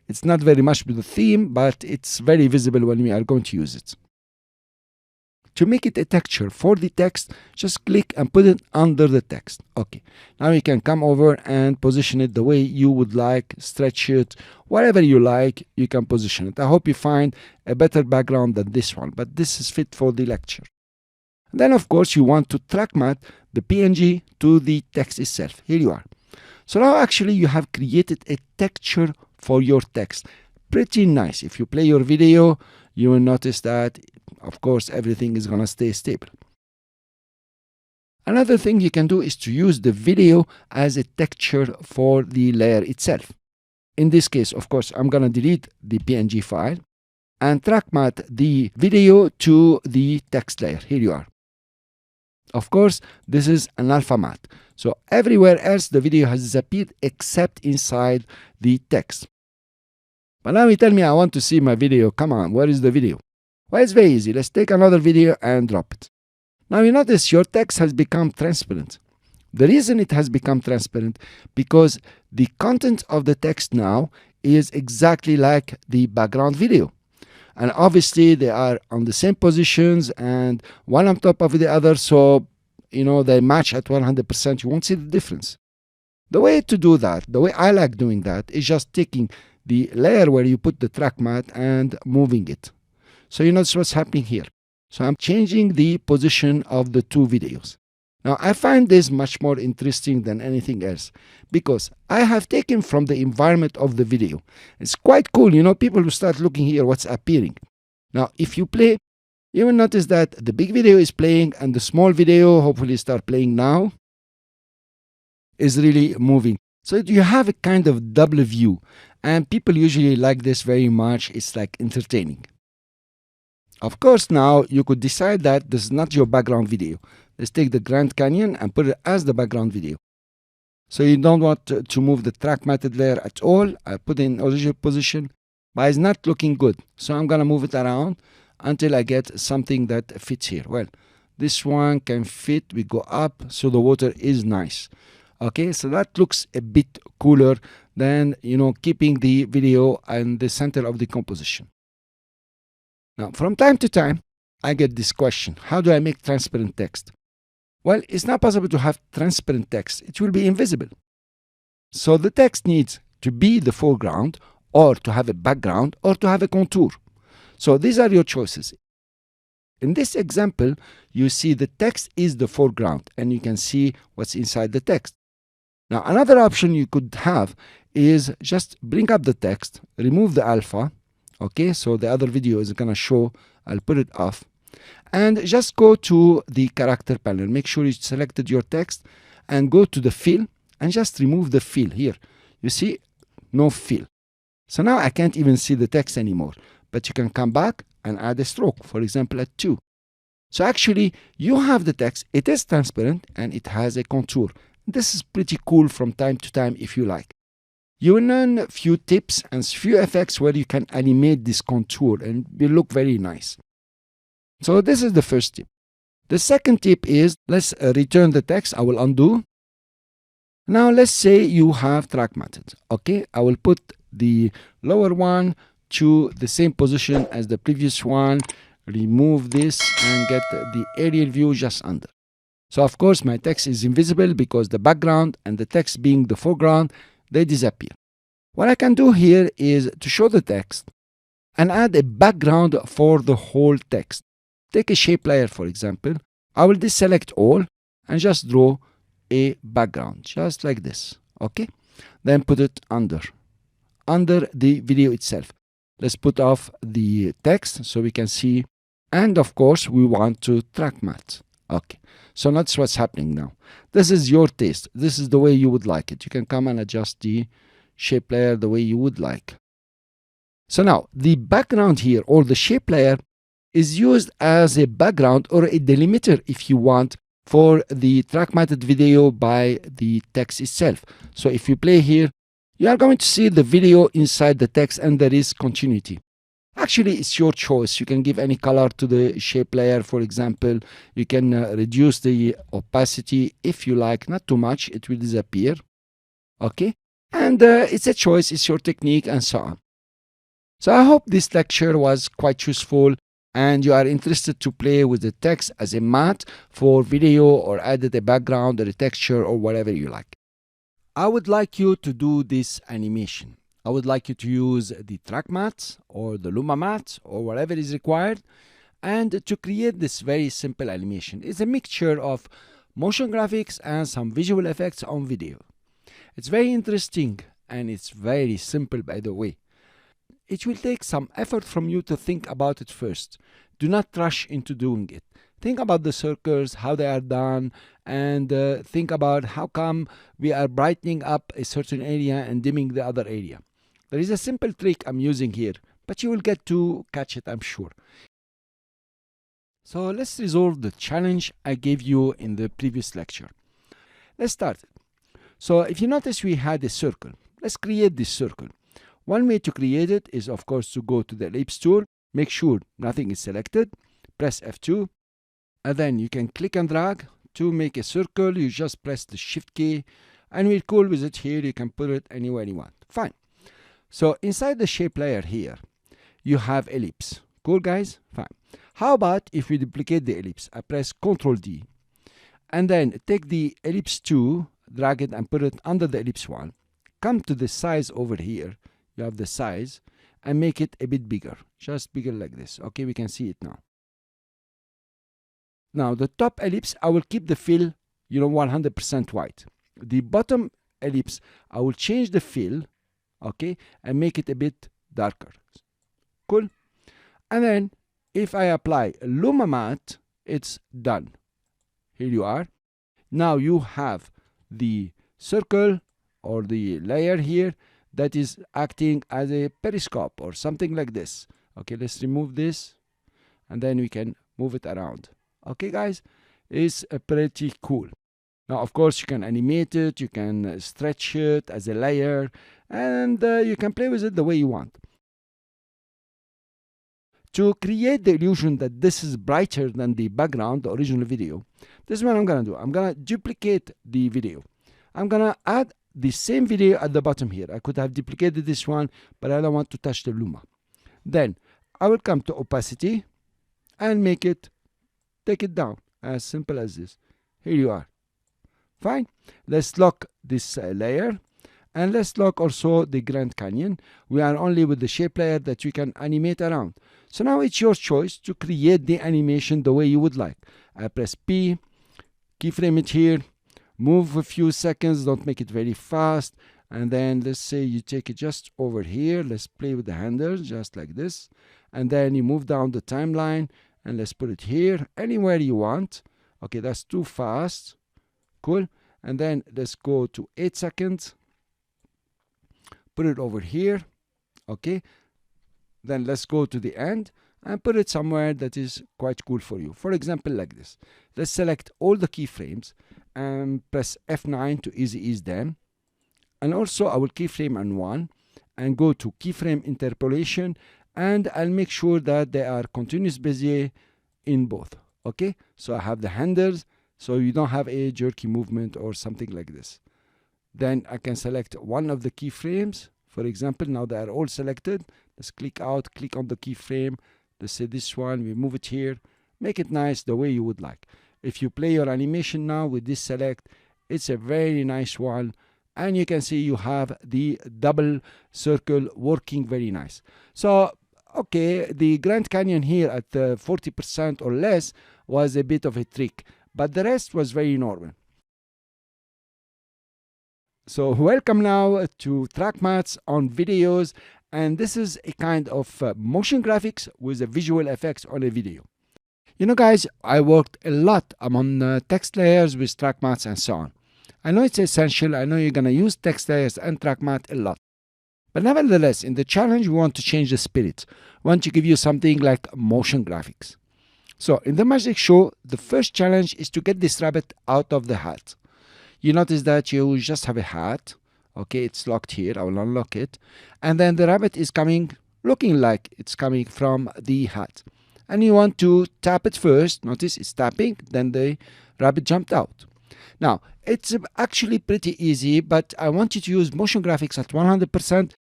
It's not very much with the theme, but it's very visible when we are going to use it. To make it a texture for the text, just click and put it under the text. Okay, now you can come over and position it the way you would like, stretch it, whatever you like, you can position it. I hope you find a better background than this one, but this is fit for the lecture. Then, of course, you want to track matte the PNG to the text itself. Here you are. So now actually you have created a texture for your text. Pretty nice. If you play your video, you will notice that, of course, everything is going to stay stable. Another thing you can do is to use the video as a texture for the layer itself. In this case, of course, I'm going to delete the PNG file and track matte the video to the text layer. Here you are. Of course, this is an alpha matte. So everywhere else the video has disappeared except inside the text. But now you tell me I want to see my video. Come on, where is the video? Well, it's very easy. Let's take another video and drop it. Now you notice your text has become transparent. The reason it has become transparent because the content of the text now is exactly like the background video. And obviously they are on the same positions and one on top of the other, so they match at 100%. You won't see the difference. The way to do that, the way I like doing that, is just taking the layer where you put the track matte and moving it. So you notice what's happening here. So I'm changing the position of the 2 videos. Now, I find this much more interesting than anything else because I have taken from the environment of the video. It's quite cool, people will start looking here what's appearing. Now, if you play, you will notice that the big video is playing and the small video, hopefully start playing now, is really moving. So you have a kind of double view, and people usually like this very much. It's like entertaining. Of course, now you could decide that this is not your background video. Let's take the Grand Canyon and put it as the background video. So you don't want to move the track matted layer at all. I put it in original position, but it's not looking good. So I'm gonna move it around until I get something that fits here. Well, this one can fit. We go up, so the water is nice. Okay, so that looks a bit cooler than keeping the video in the center of the composition. Now, from time to time, I get this question: how do I make transparent text? Well, it's not possible to have transparent text. It will be invisible. So the text needs to be the foreground, or to have a background, or to have a contour. So these are your choices. In this example, you see the text is the foreground, and you can see what's inside the text. Now, another option you could have is just bring up the text, remove the alpha. Okay, so the other video is going to show, I'll put it off. And just go to the character panel. Make sure you selected your text and go to the fill and just remove the fill here. You see, no fill. So now I can't even see the text anymore. But you can come back and add a stroke, for example, at 2. So actually, you have the text. It is transparent and it has a contour. This is pretty cool from time to time if you like. You will learn a few tips and few effects where you can animate this contour and it will look very nice. So this is the first tip. The second tip is, let's return the text. I will undo. Now let's say you have track matted. Okay, I will put the lower one to the same position as the previous one. Remove this and get the aerial view just under. So of course my text is invisible because the background and the text being the foreground, they disappear. What I can do here is to show the text and add a background for the whole text. Take a shape layer, for example. I will deselect all and just draw a background, just like this. Okay? Then put it under the video itself. Let's put off the text so we can see. And of course, we want to track matte. Okay, so that's what's happening now. This is your taste. This is the way you would like it. You can come and adjust the shape layer the way you would like. So now, the background here, or the shape layer, is used as a background or a delimiter, if you want, for the track matted video by the text itself. So if you play here, you are going to see the video inside the text and there is continuity. Actually, it's your choice. You can give any color to the shape layer, for example. You can reduce the opacity if you like, not too much, it will disappear. Okay, and it's a choice, it's your technique, and so on. So I hope this lecture was quite useful and you are interested to play with the text as a matte for video, or added a background or a texture or whatever you like. I would like you to do this animation. I would like you to use the track matte or the Luma matte or whatever is required, and to create this very simple animation. It's a mixture of motion graphics and some visual effects on video. It's very interesting and it's very simple, by the way. It will take some effort from you to think about it first. Do not rush into doing it. Think about the circles, how they are done, and think about how come we are brightening up a certain area and dimming the other area. There is a simple trick I'm using here, but you will get to catch it, I'm sure. So let's resolve the challenge I gave you in the previous lecture. Let's start. So if you notice, we had a circle. Let's create this circle. One way to create it is, of course, to go to the ellipse tool, make sure nothing is selected, press F2, and then you can click and drag. To make a circle, you just press the Shift key, and we're cool with it here. You can put it anywhere you want. Fine. So inside the shape layer here, you have ellipse. Cool, guys? Fine. How about if we duplicate the ellipse? I press Ctrl D, and then take the ellipse 2, drag it and put it under the ellipse 1. Come to the size over here. You have the size, and make it a bit bigger, just bigger like this. Okay, we can see it now. Now the top ellipse, I will keep the fill 100% white. The bottom ellipse, I will change the fill, okay, and make it a bit darker. Cool. And then if I apply Luma matte, it's done. Here you are. Now you have the circle or the layer here that is acting as a periscope or something like this. Okay, let's remove this and then we can move it around. Okay guys, it's pretty cool. Now of course you can animate it, you can stretch it as a layer, and you can play with it the way you want. To create the illusion that this is brighter than the background, the original video, this is what I'm gonna do. I'm gonna duplicate the video. I'm gonna add the same video at the bottom here. I could have duplicated this one, but I don't want to touch the Luma. Then I will come to opacity and take it down, as simple as this. Here you are. Fine. Let's lock this layer, and let's lock also the Grand Canyon. We are only with the shape layer that you can animate around. So now it's your choice to create the animation the way you would like. I press P, keyframe it here, move a few seconds, don't make it very fast, and then let's say you take it just over here. Let's play with the handles just like this, and then you move down the timeline, and let's put it here, anywhere you want. Okay, that's too fast. Cool. And then let's go to 8 seconds, put it over here. Okay, then let's go to the end and put it somewhere that is quite cool for you. For example, like this. Let's select all the keyframes and press F9 to easy ease them. And also I will keyframe on one and go to keyframe interpolation, and I'll make sure that they are continuous Bezier in both. Okay, so I have the handles, so you don't have a jerky movement or something like this. Then I can select one of the keyframes. For example, now they are all selected. Let's click out, click on the keyframe. Let's say this one, we move it here. Make it nice the way you would like. If you play your animation now with this select, it's a very nice one. And you can see you have the double circle working very nice. So, okay, the Grand Canyon here at 40% or less was a bit of a trick, but the rest was very normal. So welcome now to track mattes on videos, and this is a kind of motion graphics with a visual effects on a video. You know guys, I worked a lot among text layers with track mattes and so on. I know it's essential, I know you're gonna use text layers and track matte a lot. But nevertheless, in the challenge we want to change the spirit. We want to give you something like motion graphics. So in the magic show, the first challenge is to get this rabbit out of the hat. You notice that you just have a hat. Okay, it's locked here. I will unlock it. And then the rabbit is coming, looking like it's coming from the hat. And you want to tap it first. Notice it's tapping, then the rabbit jumped out. Now, it's actually pretty easy, but I want you to use motion graphics at 100%,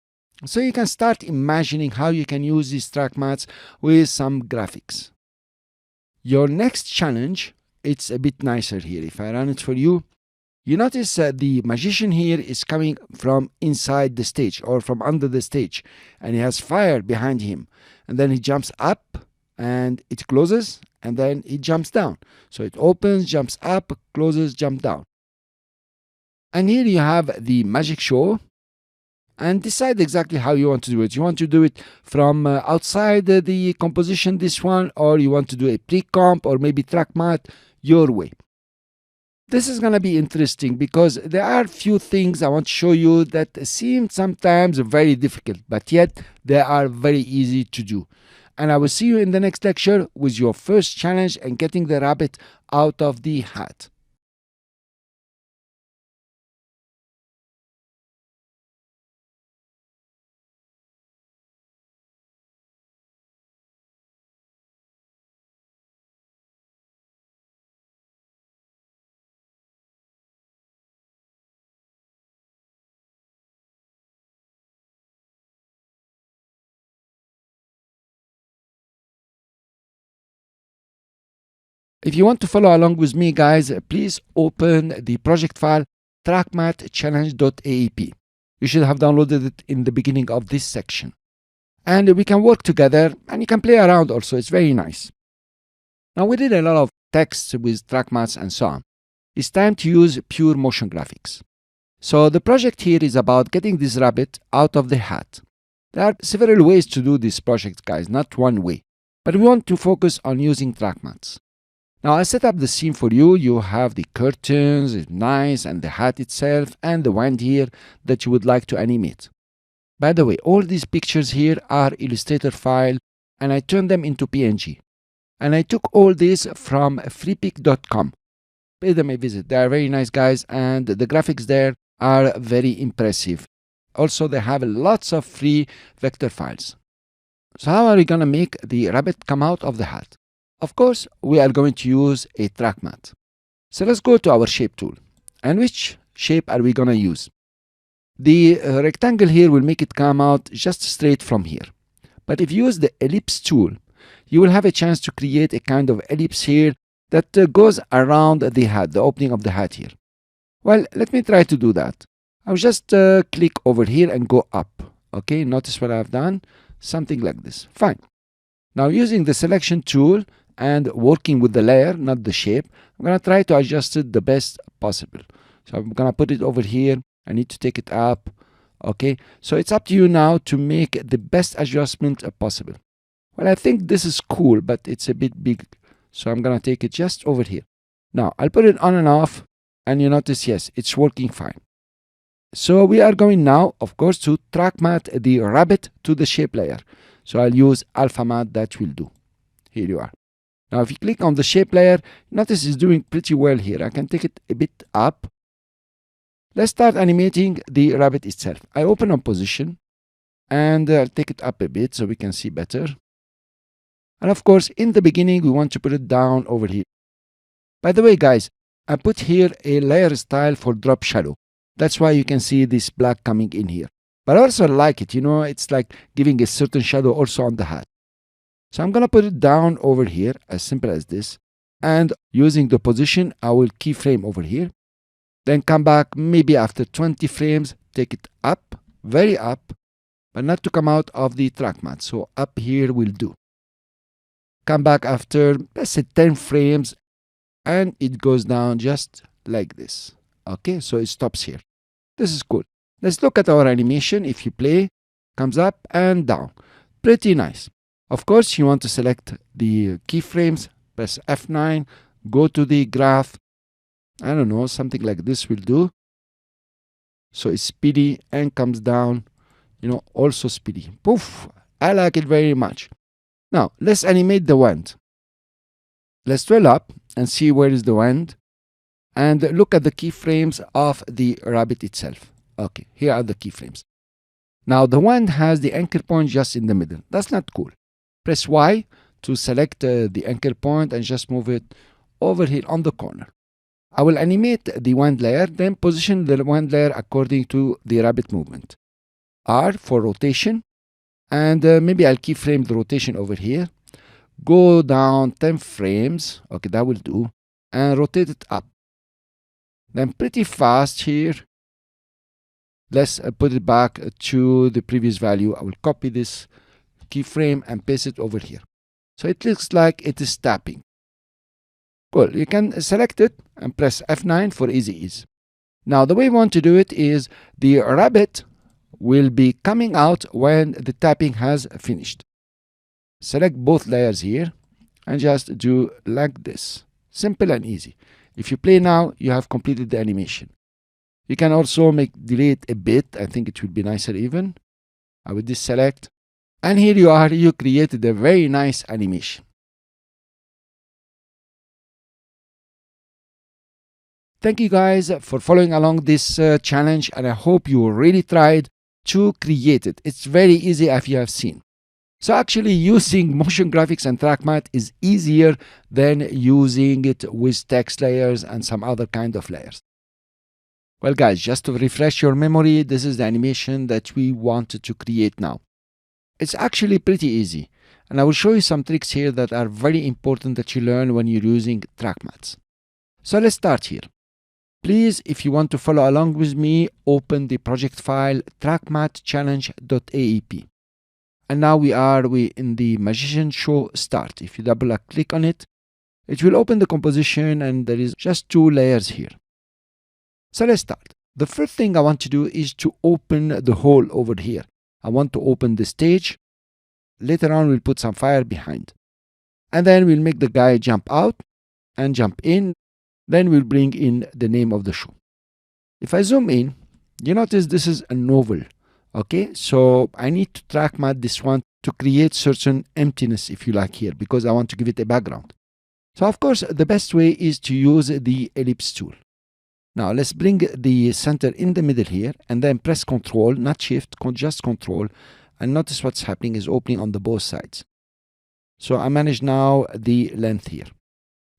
so you can start imagining how you can use these track mattes with some graphics. Your next challenge, it's a bit nicer here. If I run it for you, you notice the magician here is coming from inside the stage or from under the stage, and he has fire behind him, and then he jumps up and it closes, and then it jumps down. So it opens, jumps up, closes, jump down. And here you have the magic show, and decide exactly how you want to do it. You want to do it from outside the composition, this one, or you want to do a pre-comp or maybe track matte, your way. This is going to be interesting because there are few things I want to show you that seem sometimes very difficult, but yet they are very easy to do. And I will see you in the next lecture with your first challenge and getting the rabbit out of the hat. If you want to follow along with me, guys, please open the project file trackmattechallenge.aep. You should have downloaded it in the beginning of this section. And we can work together, and you can play around also. It's very nice. Now, we did a lot of text with track mattes and so on. It's time to use pure motion graphics. So the project here is about getting this rabbit out of the hat. There are several ways to do this project, guys, not one way. But we want to focus on using track mattes. Now I set up the scene for you. You have the curtains, it's nice, and the hat itself, and the wand here that you would like to animate. By the way, all these pictures here are Illustrator file, and I turned them into PNG. And I took all this from freepik.com. Pay them a visit. They are very nice guys, and the graphics there are very impressive. Also, they have lots of free vector files. So how are we going to make the rabbit come out of the hat? Of course, we are going to use a track matte. So let's go to our shape tool. And which shape are we going to use? The rectangle here will make it come out just straight from here. But if you use the ellipse tool, you will have a chance to create a kind of ellipse here that goes around the hat, the opening of the hat here. Well, let me try to do that. I'll just click over here and go up. Okay, notice what I've done. Something like this. Fine. Now using the selection tool and working with the layer, not the shape, I'm going to try to adjust it the best possible. So I'm going to put it over here. I need to take it up. Okay, so it's up to you now to make the best adjustment possible. Well, I think this is cool, but it's a bit big. So I'm going to take it just over here. Now I'll put it on and off, and you notice, yes, it's working fine. So we are going now, of course, to track matte the rabbit to the shape layer. So I'll use alpha matte, that will do. Here you are. Now if you click on the shape layer, notice it's doing pretty well here. I can take it a bit up. Let's start animating the rabbit itself. I open on position and I'll take it up a bit so we can see better. And of course, in the beginning, we want to put it down over here. By the way, guys, I put here a layer style for drop shadow. That's why you can see this black coming in here. But I also like it, it's like giving a certain shadow also on the hat. So I'm going to put it down over here, as simple as this. And using the position, I will keyframe over here. Then come back maybe after 20 frames, take it up, very up, but not to come out of the track matte. So up here will do. Come back after, let's say 10 frames, and it goes down just like this. Okay, so it stops here. This is cool. Let's look at our animation. If you play, comes up and down. Pretty nice. Of course, you want to select the keyframes, press F9, go to the graph. I don't know, something like this will do. So it's speedy and comes down, also speedy. Poof, I like it very much. Now, let's animate the wand. Let's scroll up and see where is the wand. And look at the keyframes of the rabbit itself. Okay, here are the keyframes. Now, the wand has the anchor point just in the middle. That's not cool. Press Y to select the anchor point and just move it over here on the corner. I will animate the wand layer, then position the wand layer according to the rabbit movement. R for rotation, and maybe I'll keyframe the rotation over here. Go down 10 frames, okay, that will do, and rotate it up. Then pretty fast here, let's put it back to the previous value. I will copy this keyframe and paste it over here. So it looks like it is tapping. Cool, you can select it and press F9 for easy ease. Now the way we want to do it is the rabbit will be coming out when the tapping has finished. Select both layers here and just do like this. Simple and easy. If you play now, you have completed the animation. You can also delay it a bit. I think it would be nicer even. I will deselect. And here you are, you created a very nice animation. Thank you guys for following along this challenge, and I hope you really tried to create it. It's very easy as you have seen. So actually using motion graphics and track matte is easier than using it with text layers and some other kind of layers. Well guys, just to refresh your memory, this is the animation that we wanted to create now. It's actually pretty easy, and I will show you some tricks here that are very important that you learn when you're using track mattes. So let's start here. Please, if you want to follow along with me, open the project file trackmattechallenge.aep. And now we are in the Magician Show Start. If you double click on it, it will open the composition and there is just 2 layers here. So let's start. The first thing I want to do is to open the hole over here. I want to open the stage. Later on we'll put some fire behind. And then we'll make the guy jump out and jump in. Then we'll bring in the name of the show. If I zoom in, you notice this is a novel. Okay, so I need to track matte this one to create certain emptiness, if you like, here, because I want to give it a background. So of course, the best way is to use the ellipse tool. Now let's bring the center in the middle here and then press Ctrl, not Shift, just Ctrl, and notice what's happening is opening on the both sides. So I manage now the length here.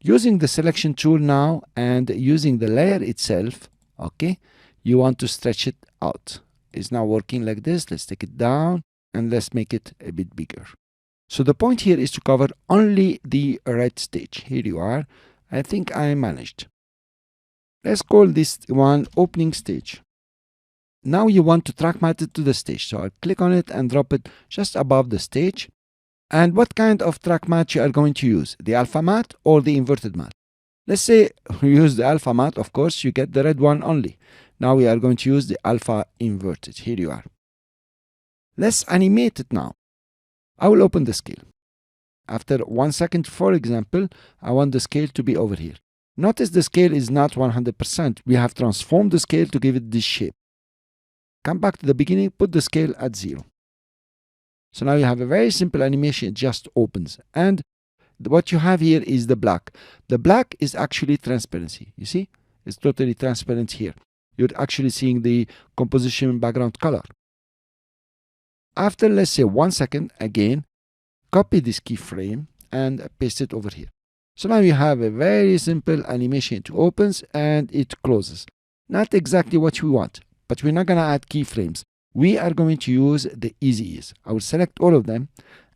Using the selection tool now and using the layer itself, okay, you want to stretch it out. It's now working like this. Let's take it down and let's make it a bit bigger. So the point here is to cover only the right stage. Here you are. I think I managed. Let's call this one opening stage. Now you want to track matte it to the stage. So I'll click on it and drop it just above the stage. And what kind of track matte you are going to use? The alpha matte or the inverted matte? Let's say we use the alpha matte. Of course, you get the red one only. Now we are going to use the alpha inverted. Here you are. Let's animate it now. I will open the scale. After 1 second, for example, I want the scale to be over here. Notice the scale is not 100%. We have transformed the scale to give it this shape. Come back to the beginning, put the scale at 0. So now you have a very simple animation. It just opens. And what you have here is the black. The black is actually transparency. You see? It's totally transparent here. You're actually seeing the composition background color. After, let's say, 1 second, again, copy this keyframe and paste it over here. So now you have a very simple animation. It opens and it closes. Not exactly what we want, but we're not going to add keyframes. We are going to use the easy ease. I will select all of them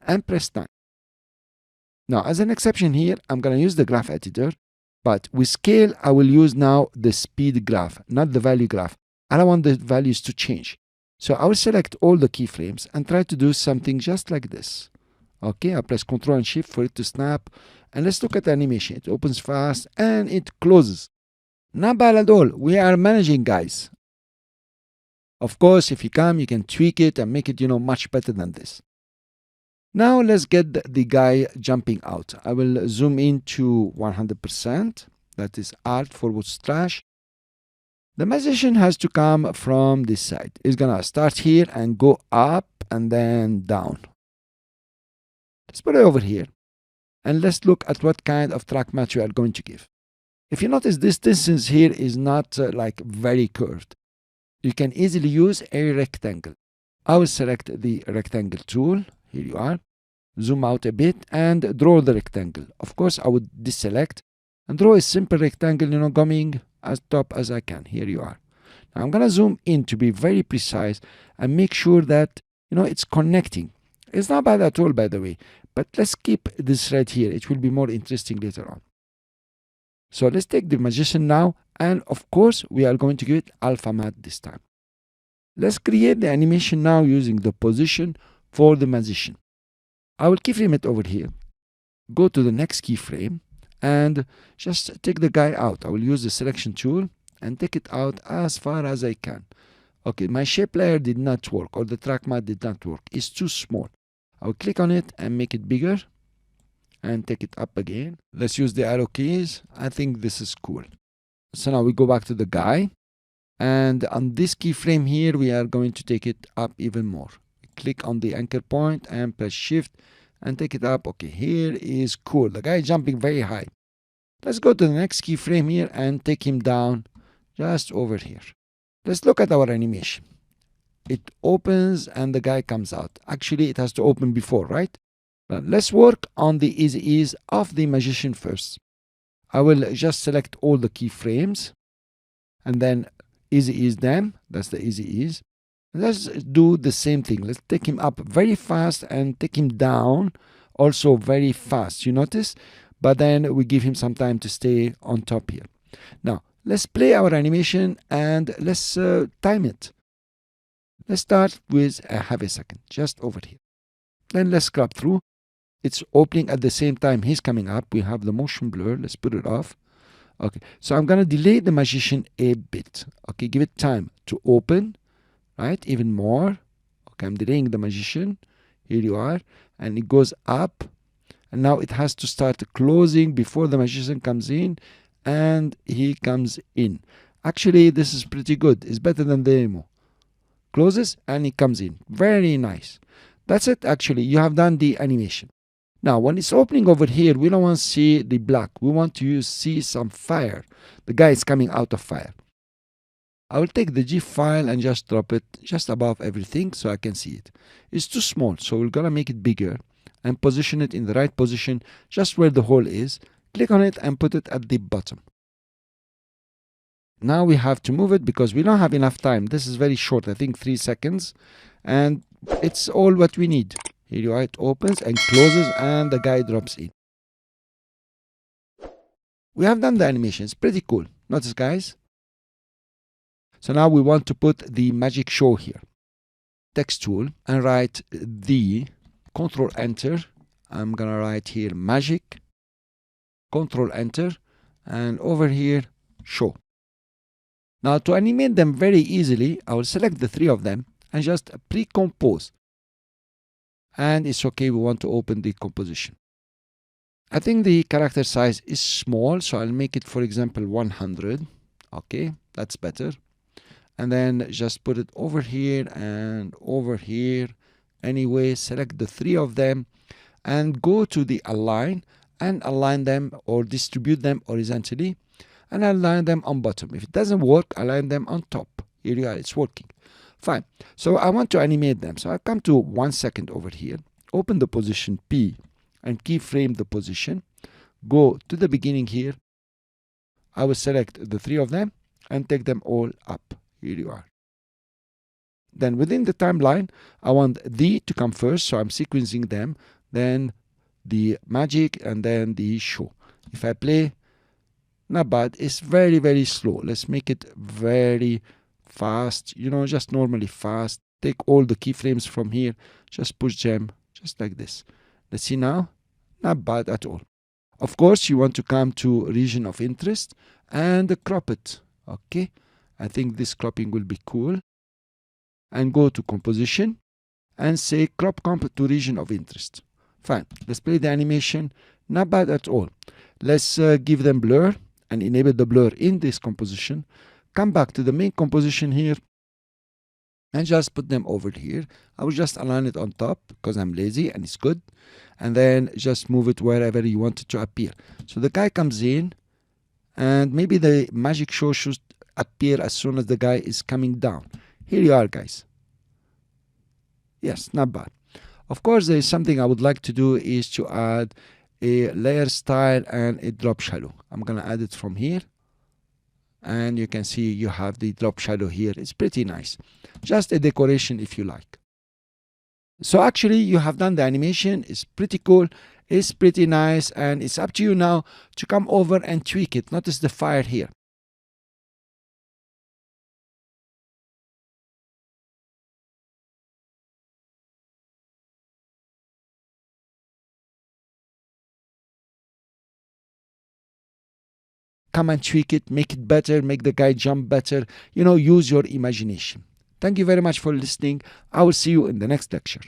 and press done. Now, as an exception here, I'm going to use the graph editor, but with scale, I will use now the speed graph, not the value graph. I don't want the values to change. So I will select all the keyframes and try to do something just like this. Okay, I'll press Ctrl and Shift for it to snap. And let's look at the animation. It opens fast and it closes. Not bad at all. We are managing, guys. Of course, if you come, you can tweak it and make it, much better than this. Now let's get the guy jumping out. I will zoom in to 100%. That is Alt//. The magician has to come from this side. It's gonna start here and go up and then down. Let's put it over here. And let's look at what kind of track matte you are going to give. If you notice, this distance here is not like very curved. You can easily use a rectangle. I will select the rectangle tool. Here you are. Zoom out a bit and draw the rectangle. Of course, I would deselect and draw a simple rectangle, going as top as I can. Here you are. Now I'm going to zoom in to be very precise and make sure that, it's connecting. It's not bad at all, by the way, but let's keep this right here. It will be more interesting later on. So let's take the magician now, and of course, we are going to give it alpha matte this time. Let's create the animation now using the position for the magician. I will keyframe it over here. Go to the next keyframe and just take the guy out. I will use the selection tool and take it out as far as I can. Okay, my shape layer did not work, or the track matte did not work. It's too small. I will click on it and make it bigger and take it up again. Let's use the arrow keys. I think this is cool. So now we go back to the guy, and on this keyframe here, we are going to take it up even more. Click on the anchor point and press Shift and take it up. Okay, here is cool. The guy is jumping very high. Let's go to the next keyframe here and take him down just over here. Let's look at our animation. It opens and the guy comes out. Actually, it has to open before, right? But let's work on the easy ease of the magician first. I will just select all the keyframes and then easy ease them. That's the easy ease. Let's do the same thing. Let's take him up very fast and take him down also very fast. You notice? But then we give him some time to stay on top here. Now, let's play our animation and let's time it. Let's start with half a second, just over here. Then let's scrub through. it's opening at the same time he's coming up. We have the motion blur. Let's put it off. Okay, so I'm gonna delay the magician a bit. Okay, give it time to open, right? Even more. Okay, I'm delaying the magician. Here you are, and it goes up, and now it has to start closing before the magician comes in, and he comes in. Actually, this is pretty good. It's better than the demo. Closes and he comes in. Very nice. That's it. Actually, you have done the animation. Now, when it's opening over here, we don't want to see the black. We want to see some fire. The guy is coming out of fire. I will take the GIF file and just drop it just above everything so I can see it. It's too small, so we're gonna make it bigger and position it in the right position, just where the hole is. Click on it and put it at the bottom. Now we have to move it because we don't have enough time. This is very short, I think 3 seconds, and it's all what we need. Here you are, it opens and closes and the guy drops in. We have done the animation. It's pretty cool. Notice, guys. So now we want to put the magic show here. Text tool and write the Control Enter. I'm gonna write here magic, Control Enter, and over here show. Now to animate them very easily, I will select the 3 of them and just pre-compose. And it's okay, we want to open the composition. I think the character size is small, so I'll make it, for example, 100. Okay, that's better. And then just put it over here and over here. Anyway, select the 3 of them and go to the align and align them or distribute them horizontally and align them on bottom. If it doesn't work, align them on top. Here you are, it's working. Fine. So I want to animate them. So I come to 1 second over here, open the position P and keyframe the position. Go to the beginning here. I will select the 3 of them and take them all up. Here you are. Then within the timeline, I want the to come first, so I'm sequencing them, then the magic, and then the show. If I play, not bad. It's very, very slow. Let's make it very fast, you know, just normally fast. Take all the keyframes from here, just push them, just like this. Let's see now. Not bad at all. Of course, you want to come to region of interest and crop it. Okay. I think this cropping will be cool. And go to composition and say crop comp to region of interest. Fine. Let's play the animation. Not bad at all. Let's give them blur and enable the blur in this composition. Come back to the main composition here and just put them over here. I will just align it on top because I'm lazy and it's good. And then just move it wherever you want it to appear. So the guy comes in and maybe the magic show should appear as soon as the guy is coming down. Here you are, guys. Yes, not bad. Of course, there is something I would like to do is to add a layer style and a drop shadow. I'm going to add it from here. And you can see you have the drop shadow here. It's pretty nice. Just a decoration if you like. So actually, you have done the animation. It's pretty cool. It's pretty nice. And it's up to you now to come over and tweak it. Notice the fire here. Come and tweak it, make it better, make the guy jump better. You know, use your imagination. Thank you very much for listening. I will see you in the next lecture.